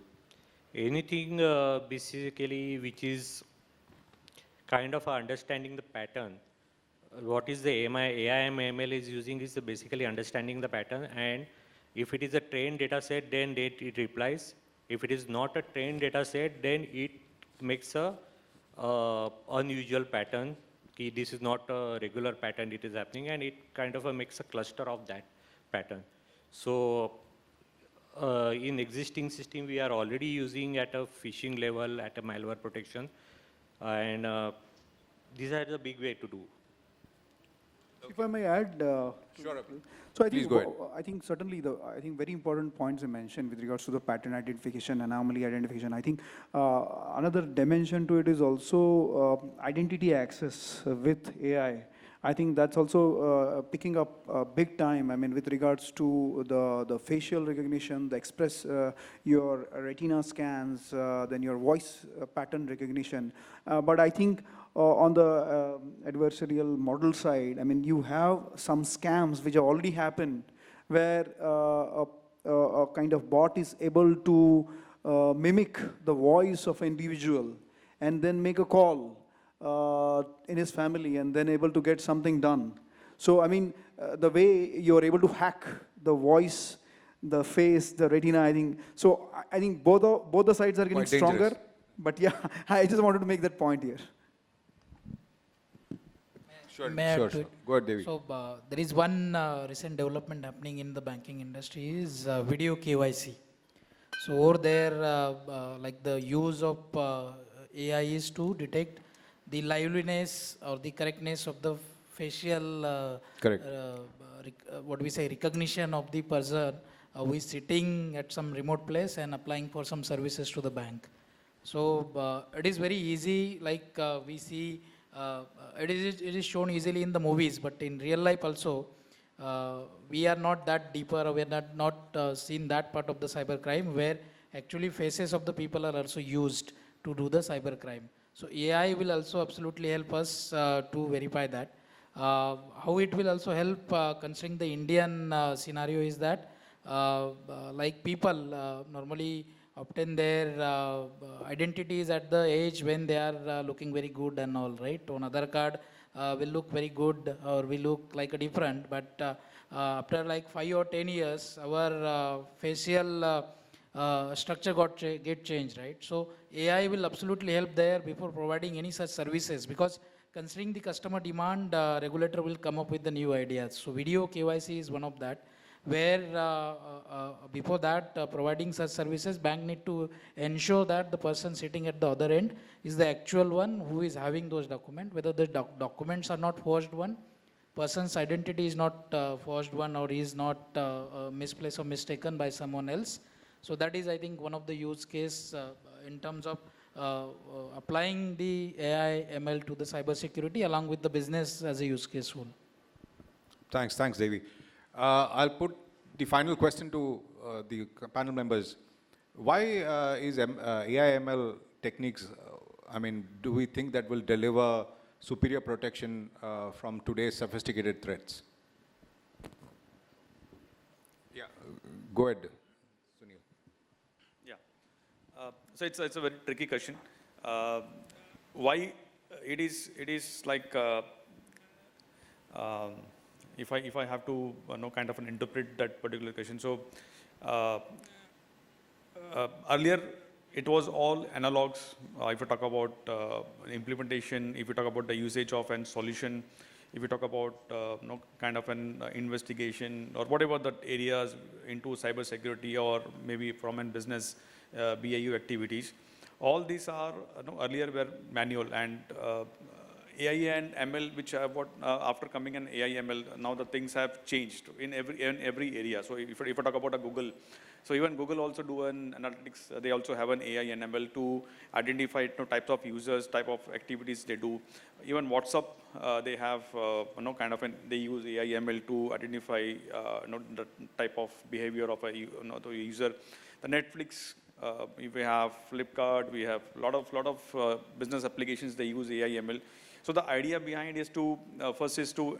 Anything basically which is kind of understanding the pattern. What is the AI and ML is using is basically understanding the pattern, and if it is a trained data set, then it replies. If it is not a trained data set, then it makes a unusual pattern. This is not a regular pattern it is happening, and it kind of makes a cluster of that pattern. So in existing system, we are already using at a phishing level, at a malware protection, and these are the big way to do. If I may add, Sure. so I Please think, go ahead. I think certainly very important points you mentioned with regards to the pattern identification, anomaly identification. I think another dimension to it is also identity access with AI. I think that's also picking up big time. I mean, with regards to the facial recognition, the express, your retina scans, then your voice pattern recognition. But I think on the adversarial model side, I mean, you have some scams which have already happened where a kind of bot is able to mimic the voice of an individual and then make a call in his family and then able to get something done. So, I mean, the way you're able to hack the voice, the face, the retina, I think, so I think both the sides are getting Quite stronger. dangerous. But yeah, I just wanted to make that point here. Sure, May I sure, add to sure. it? Go ahead, Devi. So there is one recent development happening in the banking industry is video KYC. So over there, like the use of AI is to detect the liveliness or the correctness of the facial, Correct. what we say, recognition of the person who is sitting at some remote place and applying for some services to the bank. So it is very easy, like we see, it is shown easily in the movies, but in real life also, we are not that deeper, or we are not seen that part of the cybercrime where actually faces of the people are also used to do the cybercrime. So AI will also absolutely help us to verify that. How it will also help considering the Indian scenario is that like people normally obtain their identities at the age when they are looking very good and all, right? On Aadhaar card will look very good or we look like a different, but after like 5 or 10 years, our facial structure get changed, right? So AI will absolutely help there before providing any such services, because considering the customer demand, regulator will come up with the new ideas. So video KYC is one of that, where before that providing such services, bank need to ensure that the person sitting at the other end is the actual one who is having those documents, whether the documents are not forged one, person's identity is not forged one, or is not misplaced or mistaken by someone else. So that is, I think, one of the use case in terms of applying the AI ML to the cybersecurity along with the business as a use case tool. Thanks, Devi. I'll put the final question to the panel members. Why is AI ML techniques, I mean, do we think that will deliver superior protection from today's sophisticated threats? Yeah, go ahead, Sunil. Yeah. So it's a very tricky question. Why it is like if I have to kind of interpret that particular question. So earlier it was all analogs. If you talk about implementation, if you talk about the usage of a solution, if you talk about kind of an investigation or whatever the areas into cybersecurity or maybe from a business BAU activities, all these are earlier were manual, and AI and ML, which have after coming in AI ML, now the things have changed in every area. So if I talk about a Google, So even Google also do an analytics, they also have an AI and ML to identify types of users, type of activities they do. Even WhatsApp, they have kind of they use AI ML to identify the type of behavior of the user. The Netflix, we have Flipkart, we have a lot of business applications, they use AI ML. So the idea behind is to, first is to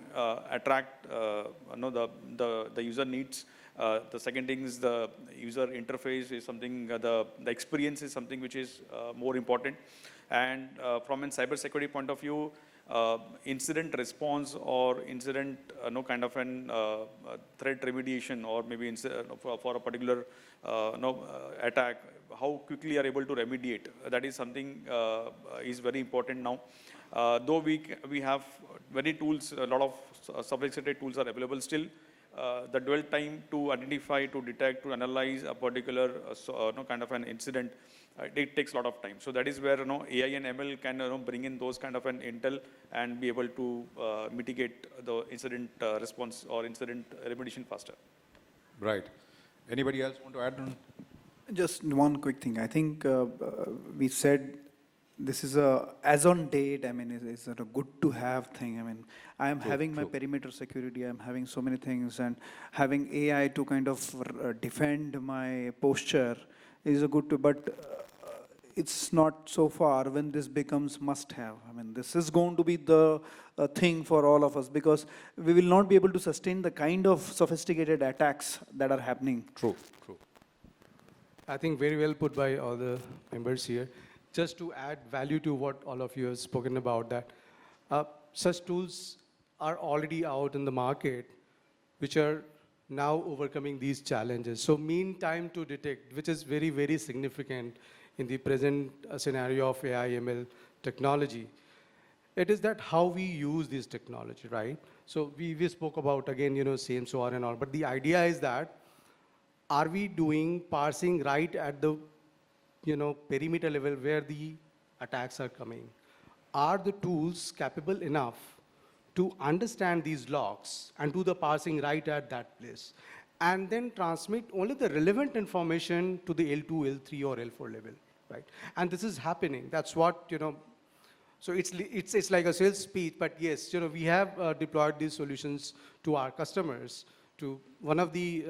attract the user needs. The second thing is the user interface is something, the experience is something which is more important. And from a cybersecurity point of view, incident response or incident, kind of an threat remediation, or maybe for a particular attack, how quickly are able to remediate. That is something is very important now. Though we have many tools, a lot of sophisticated tools are available still. The dwell time to identify, to detect, to analyze a particular kind of an incident, it takes a lot of time. So that is where AI and ML can bring in those kind of an intel and be able to mitigate the incident response or incident remediation faster. Right. Anybody else want to add on? Just one quick thing. I think we said this is as on date, I mean, is it a good to have thing? I mean, I am having my perimeter security, I'm having so many things, and having AI to kind of defend my posture is a good to, but it's not so far when this becomes must have. I mean, this is going to be the thing for all of us, because we will not be able to sustain the kind of sophisticated attacks that are happening. True. I think very well put by all the members here. Just to add value to what all of you have spoken about, that such tools are already out in the market, which are now overcoming these challenges. So mean time to detect, which is very, very significant in the present scenario of AI ML technology. It is that how we use this technology, right? So we spoke about, again, same, so on and all. But the idea is that, are we doing parsing right at the perimeter level where the attacks are coming? Are the tools capable enough to understand these logs and do the parsing right at that place, and then transmit only the relevant information to the L2, L3, or L4 level, right? And this is happening. That's what, so it's like a sales speech, but yes, we have deployed these solutions to our customers, to one of the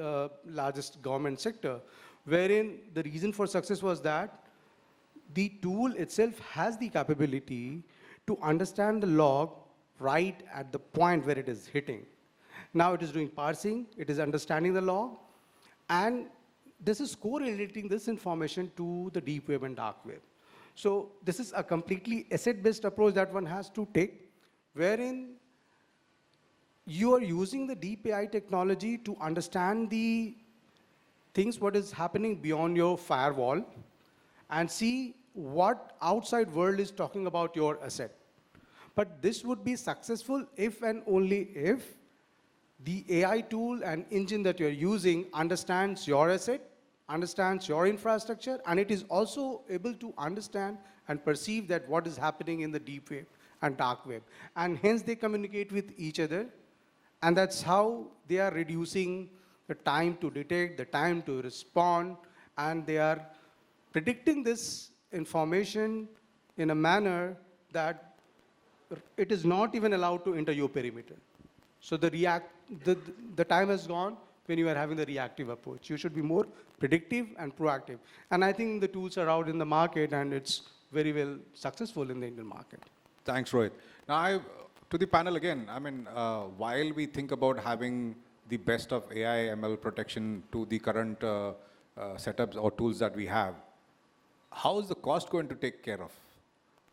largest government sector, wherein the reason for success was that the tool itself has the capability to understand the log right at the point where it is hitting. Now it is doing parsing, it is understanding the log, and this is correlating this information to the deep web and dark web. So this is a completely asset-based approach that one has to take, wherein you are using the deep AI technology to understand the things, what is happening beyond your firewall, and see what outside world is talking about your asset. But this would be successful if and only if the AI tool and engine that you're using understands your asset, understands your infrastructure, and it is also able to understand and perceive that what is happening in the deep web and dark web. And hence they communicate with each other, and that's how they are reducing the time to detect, the time to respond, and they are predicting this information in a manner that it is not even allowed to enter your perimeter. So the time has gone when you are having the reactive approach. You should be more predictive and proactive. And I think the tools are out in the market, and it's very well successful in the Indian market. Thanks, Rohit. Now, to the panel again, I mean, while we think about having the best of AI ML protection to the current setups or tools that we have, how is the cost going to take care of?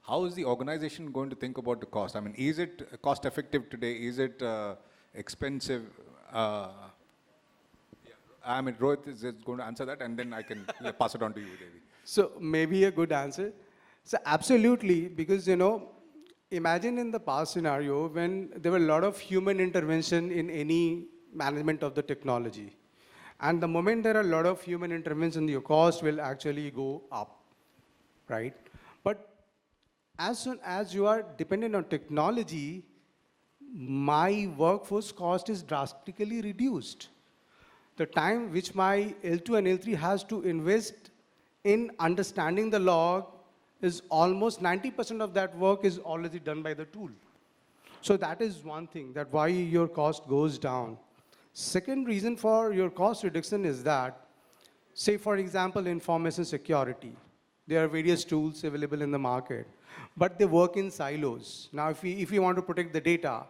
How is the organization going to think about the cost? I mean, is it cost effective today? Is it expensive? I mean, Rohit is going to answer that, and then I can pass it on to you, Devi. So maybe a good answer. So absolutely, because, imagine in the past scenario when there were a lot of human intervention in any management of the technology. And the moment there are a lot of human intervention, your cost will actually go up, right? But as soon as you are dependent on technology, my workforce cost is drastically reduced. the time which my L2 and L3 has to invest in understanding the log is almost 90% of that work is already done by the tool. So that is one thing, that why your cost goes down. Second reason for your cost reduction is that, say for example, information security. There are various tools available in the market, but they work in silos. Now, if we want to protect the data,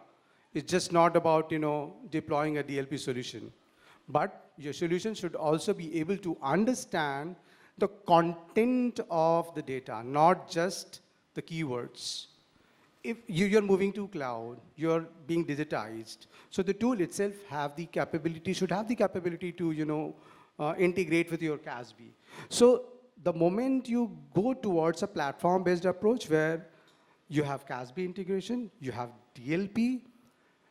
it's just not about, deploying a DLP solution. But your solution should also be able to understand the content of the data, not just the keywords. If you're moving to cloud, you're being digitized. So the tool itself should have the capability to, integrate with your CASB. So the moment you go towards a platform-based approach where you have CASB integration, you have DLP,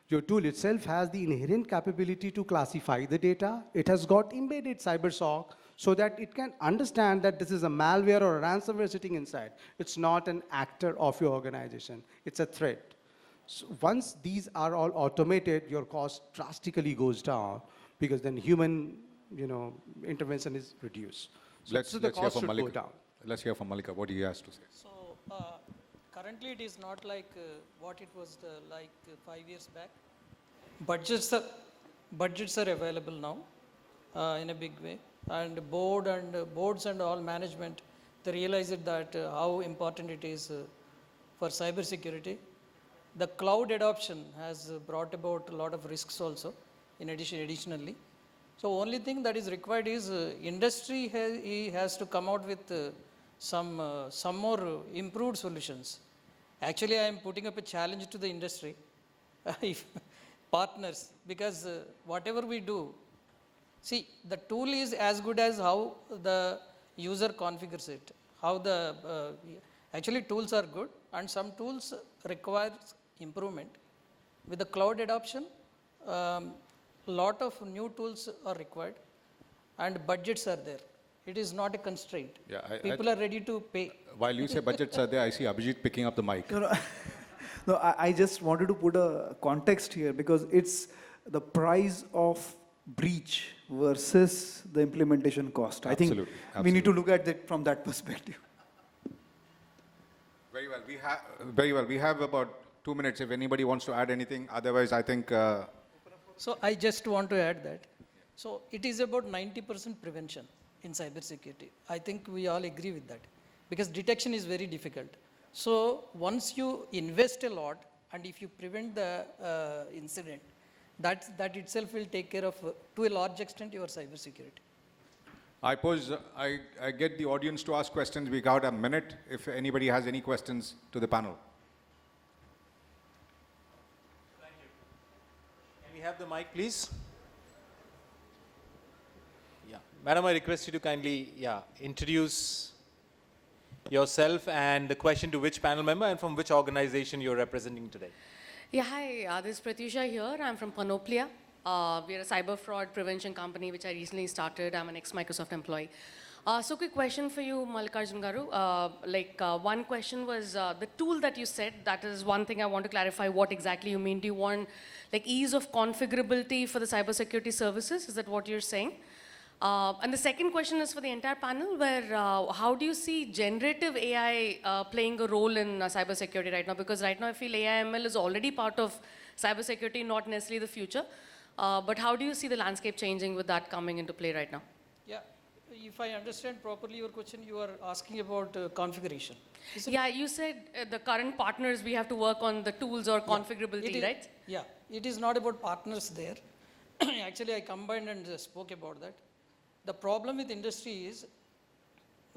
your tool itself has the inherent capability to classify the data. It has got embedded CyberSOC so that it can understand that this is a malware or a ransomware sitting inside. It's not an actor of your organization. It's a threat. So once these are all automated, your cost drastically goes down because then human intervention is reduced. So the cost should go down. Let's hear from Mallika. What he has to say. So currently it is not like what it was like 5 years back. Budgets are available now in a big way, and boards and all management, they realized that how important it is for cybersecurity. The cloud adoption has brought about a lot of risks also. Additionally, so only thing that is required is industry has to come out with some more improved solutions. Actually, I am putting up a challenge to the industry, partners, because whatever we do, see, the tool is as good as how the user configures it. Actually tools are good, and some tools require improvement. With the cloud adoption, lot of new tools are required, and budgets are there. It is not a constraint. Yeah, People are ready to pay. While you say budgets are there, I see Abhijit picking up the mic. No, I just wanted to put a context here because it's the price of breach versus the implementation cost. I think we need to look at it from that perspective. Very well. We have about 2 minutes if anybody wants to add anything. Otherwise, I think... So I just want to add that. So it is about 90% prevention in cybersecurity. I think we all agree with that, because detection is very difficult. So once you invest a lot, and if you prevent the incident, that itself will take care of, to a large extent, your cybersecurity. I get the audience to ask questions. We got a minute if anybody has any questions to the panel. Thank you. Can we have the mic, please? Yeah. Madam, I request you to kindly introduce yourself and the question to which panel member and from which organization you're representing today. Yeah, hi, this is Pratyusha here. I'm from Panoplia. We're a cyber fraud prevention company which I recently started. I'm an ex-Microsoft employee. So quick question for you, Mallikarjuna garu. One question was the tool that you said, that is one thing I want to clarify what exactly you mean. Do you want ease of configurability for the cybersecurity services? Is that what you're saying? And the second question is for the entire panel, where how do you see generative AI playing a role in cybersecurity right now? Because right now I feel AI/ML is already part of cybersecurity, not necessarily the future. But how do you see the landscape changing with that coming into play right now? Yeah, if I understand properly your question, you are asking about configuration. Yeah, you said the current partners, we have to work on the tools or configurability, right? Yeah, it is not about partners there. Actually, I combined and spoke about that. The problem with industry is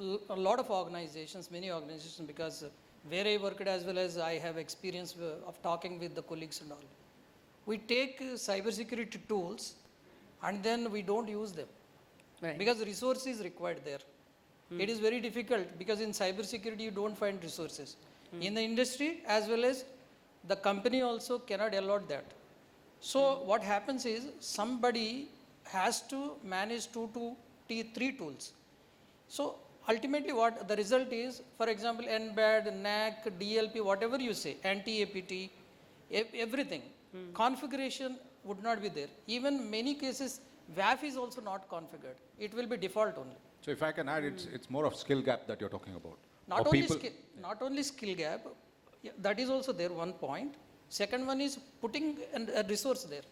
a lot of organizations, many organizations, because where I worked as well as I have experience of talking with the colleagues and all. We take cybersecurity tools and then we don't use them, right, because resource is required there. It is very difficult because in cybersecurity you don't find resources. In the industry as well as the company also cannot allot that. So what happens is somebody has to manage 2 to 3 tools. So ultimately what the result is, for example, NBAD, NAC, DLP, whatever you say, anti-APT, everything, configuration would not be there. Even many cases WAF is also not configured. It will be default only. So if I can add, it's more of skill gap that you're talking about. Not only skill gap, yeah, that is also there, one point. Second one is putting a resource there.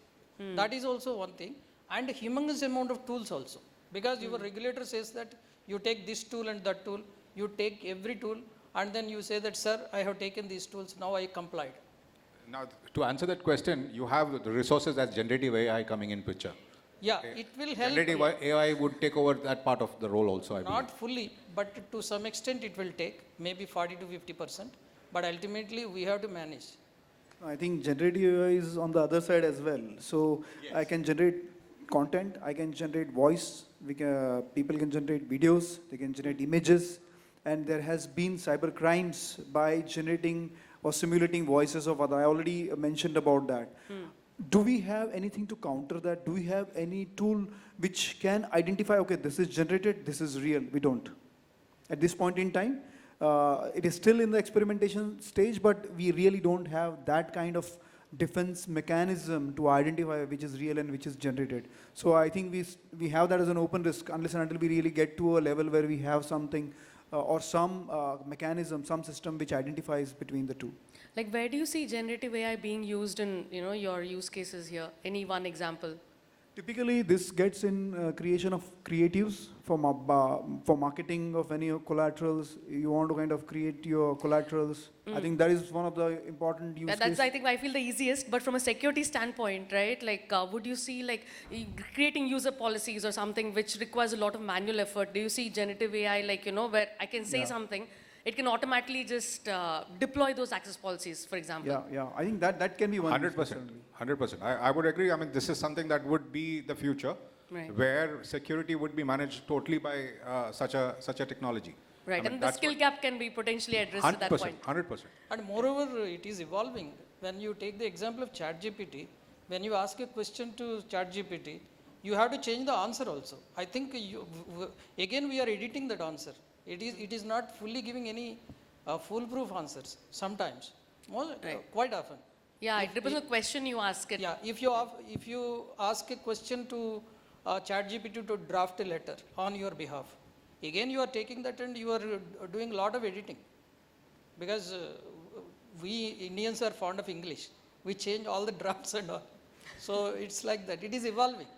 That is also one thing. And humongous amount of tools also. Because your regulator says that you take this tool and that tool, you take every tool, and then you say that, sir, I have taken these tools, now I complied. Now, to answer that question, you have the resources as generative AI coming in picture. Yeah, it will help. Generative AI would take over that part of the role also, I believe. Not fully, but to some extent it will take, maybe 40 to 50%. But ultimately, we have to manage. I think generative AI is on the other side as well. So I can generate content, I can generate voice, people can generate videos, they can generate images, and there has been cyber crimes by generating or simulating voices of other. I already mentioned about that. Do we have anything to counter that? Do we have any tool which can identify, okay, this is generated, this is real? We don't. At this point in time, it is still in the experimentation stage, but we really don't have that kind of defense mechanism to identify which is real and which is generated. So I think we have that as an open risk unless and until we really get to a level where we have something or some mechanism, some system which identifies between the two. Like, where do you see generative AI being used in, your use cases here? Any one example? Typically, this gets in creation of creatives for marketing of any collaterals. You want to kind of create your collaterals. I think that is one of the important use cases. That's, I think, I feel the easiest. But from a security standpoint, right? Like, would you see like creating user policies or something which requires a lot of manual effort? Do you see generative AI like, where I can say something, it can automatically just deploy those access policies, for example? Yeah. I think that can be one. 100%. 100%. I would agree. I mean, this is something that would be the future, where security would be managed totally by such a technology. Right, and the skill gap can be potentially addressed at that point. 100%. And moreover, it is evolving. When you take the example of ChatGPT, when you ask a question to ChatGPT, you have to change the answer also. I think, again, we are editing that answer. It is not fully giving any foolproof answers sometimes, quite often. Yeah, it depends on the question you ask it. Yeah, if you ask a question to ChatGPT to draft a letter on your behalf, again you are taking that and you are doing a lot of editing. Because we Indians are fond of English. We change all the drafts and all. So it's like that. It is evolving.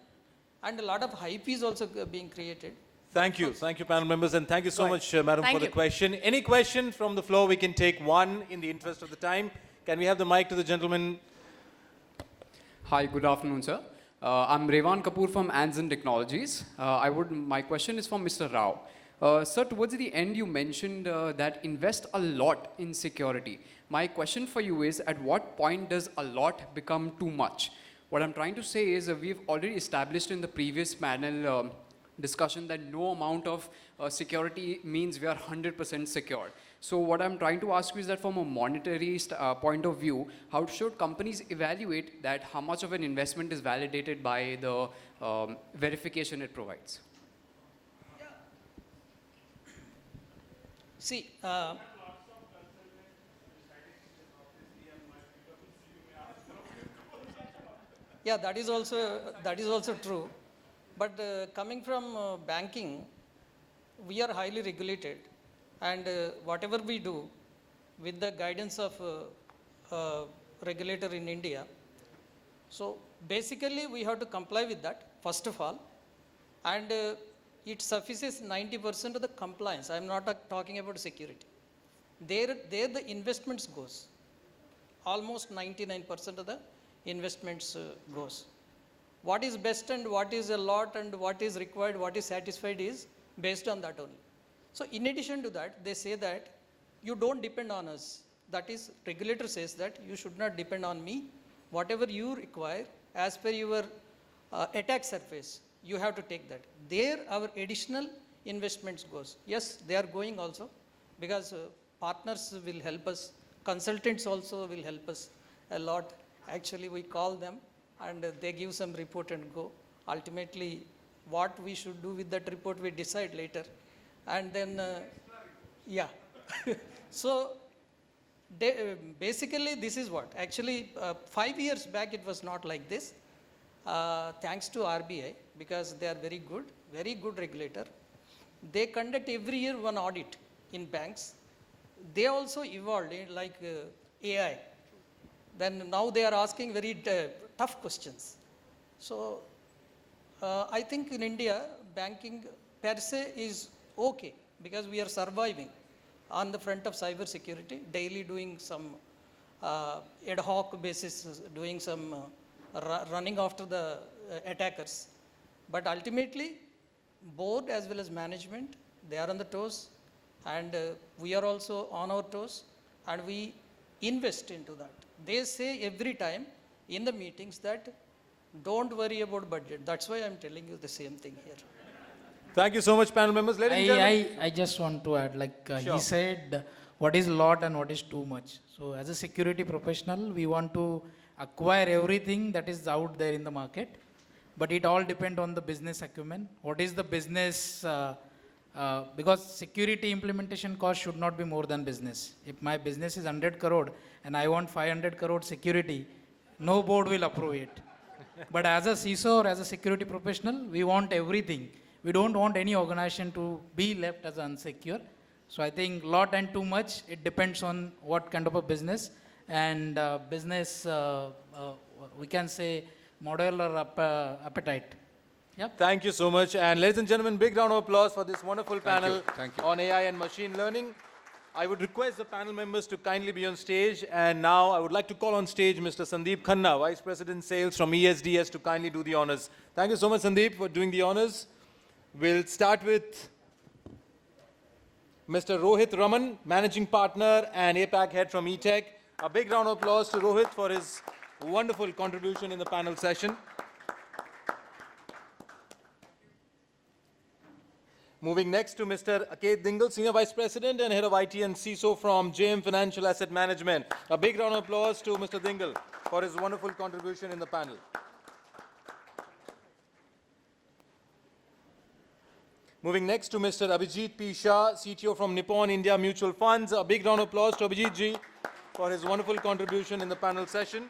And a lot of hype is also being created. Thank you, panel members, and thank you so much, madam, for the question. Any question from the floor? We can take one in the interest of the time. Can we have the mic to the gentleman? Hi, good afternoon, sir. I'm Revan Kapoor from Anzen Technologies. My question is for Mr. Rao. Sir, towards the end, you mentioned that invest a lot in security. My question for you is, at what point does a lot become too much? What I'm trying to say is we've already established in the previous panel discussion that no amount of security means we are 100% secure. So what I'm trying to ask you is that from a monetary point of view, how should companies evaluate that how much of an investment is validated by the verification it provides? See, yeah, that is also true. But coming from banking, we are highly regulated, and whatever we do with the guidance of regulator in India, so basically we have to comply with that, first of all, and it suffices 90% of the compliance. I am not talking about security. There the investments goes. Almost 99% of the investments goes. What is best and what is a lot and what is required, what is satisfied is based on that only. So in addition to that, they say that you don't depend on us. That is, regulator says that you should not depend on me. Whatever you require, as per your attack surface, you have to take that. There our additional investments goes. Yes, they are going also, because partners will help us. Consultants also will help us a lot. Actually, we call them, and they give some report and go. Ultimately, what we should do with that report, we decide later. And then, yeah. So, basically, this is what. Actually, 5 years back, it was not like this. Thanks to RBI, because they are very good regulator. They conduct every year one audit in banks. They also evolved like AI. Then now they are asking very tough questions. So I think in India, banking per se is okay because we are surviving on the front of cyber security, daily doing some ad hoc basis, doing some running after the attackers. But ultimately, board as well as management, they are on the toes, and we are also on our toes, and we invest into that. They say every time in the meetings that don't worry about budget. That's why I'm telling you the same thing here. Thank you so much, panel members. Ladies and gentlemen. I just want to add, like Sure. he said, what is lot and what is too much. So as a security professional, we want to acquire everything that is out there in the market, but it all depends on the business acumen. What is the business, because security implementation cost should not be more than business. If my business is 100 crore and I want 500 crore security, no board will approve it. But as a CISO or as a security professional, we want everything. We don't want any organization to be left as unsecure. So I think lot and too much, it depends on what kind of a business and business, we can say, model or appetite. Yep. Thank you so much. And ladies and gentlemen, big round of applause for this wonderful panel Thank you. on AI and machine learning. I would request the panel members to kindly be on stage. And now I would like to call on stage Mr. Sandeep Khanna, Vice President Sales from ESDS, to kindly do the honors. Thank you so much, Sandeep, for doing the honors. We'll start with Mr. Rohit Raman, Managing Partner and APAC Head from ETEK. A big round of applause to Rohit for his wonderful contribution in the panel session. Moving next to Mr. Aket Dingal, Senior Vice President and Head of IT and CISO from JM Financial Asset Management. A big round of applause to Mr. Dingal for his wonderful contribution in the panel. Moving next to Mr. Abhijit P. Shah, CTO from Nippon India Mutual Funds. A big round of applause to Abhijit ji for his wonderful contribution in the panel session.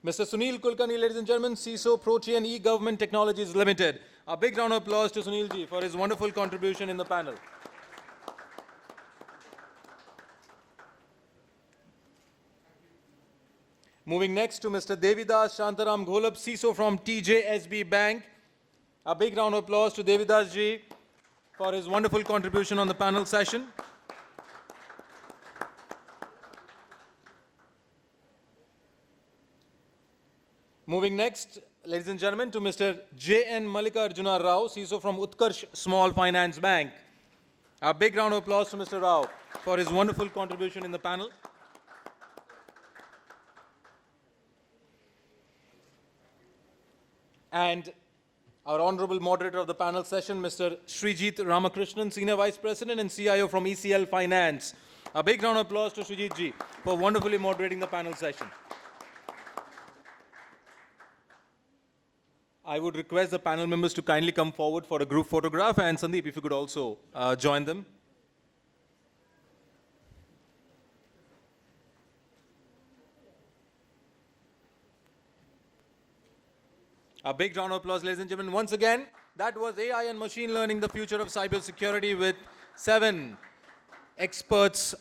Mr. Sunil Kulkarni, ladies and gentlemen, CISO Protean eGovernment Technologies Limited. A big round of applause to Sunil ji for his wonderful contribution in the panel. Moving next to Mr. Devidas, Shantaram, Gholap, CISO from TJSB Bank. A big round of applause to Devidas ji for his wonderful contribution on the panel session. Moving next, ladies and gentlemen, to Mr. J.N. Mallikarjuna Rao, CISO from Utkarsh Small Finance Bank. A big round of applause to Mr. Rao for his wonderful contribution in the panel. And our honorable moderator of the panel session, Mr. Srijit Ramakrishnan, Senior Vice President and CIO from ECL Finance. A big round of applause to Srijit ji for wonderfully moderating the panel session. I would request the panel members to kindly come forward for a group photograph, and Sandeep, if you could also join them. A big round of applause, ladies and gentlemen. Once again, that was AI and machine learning, the future of cybersecurity, with 7 experts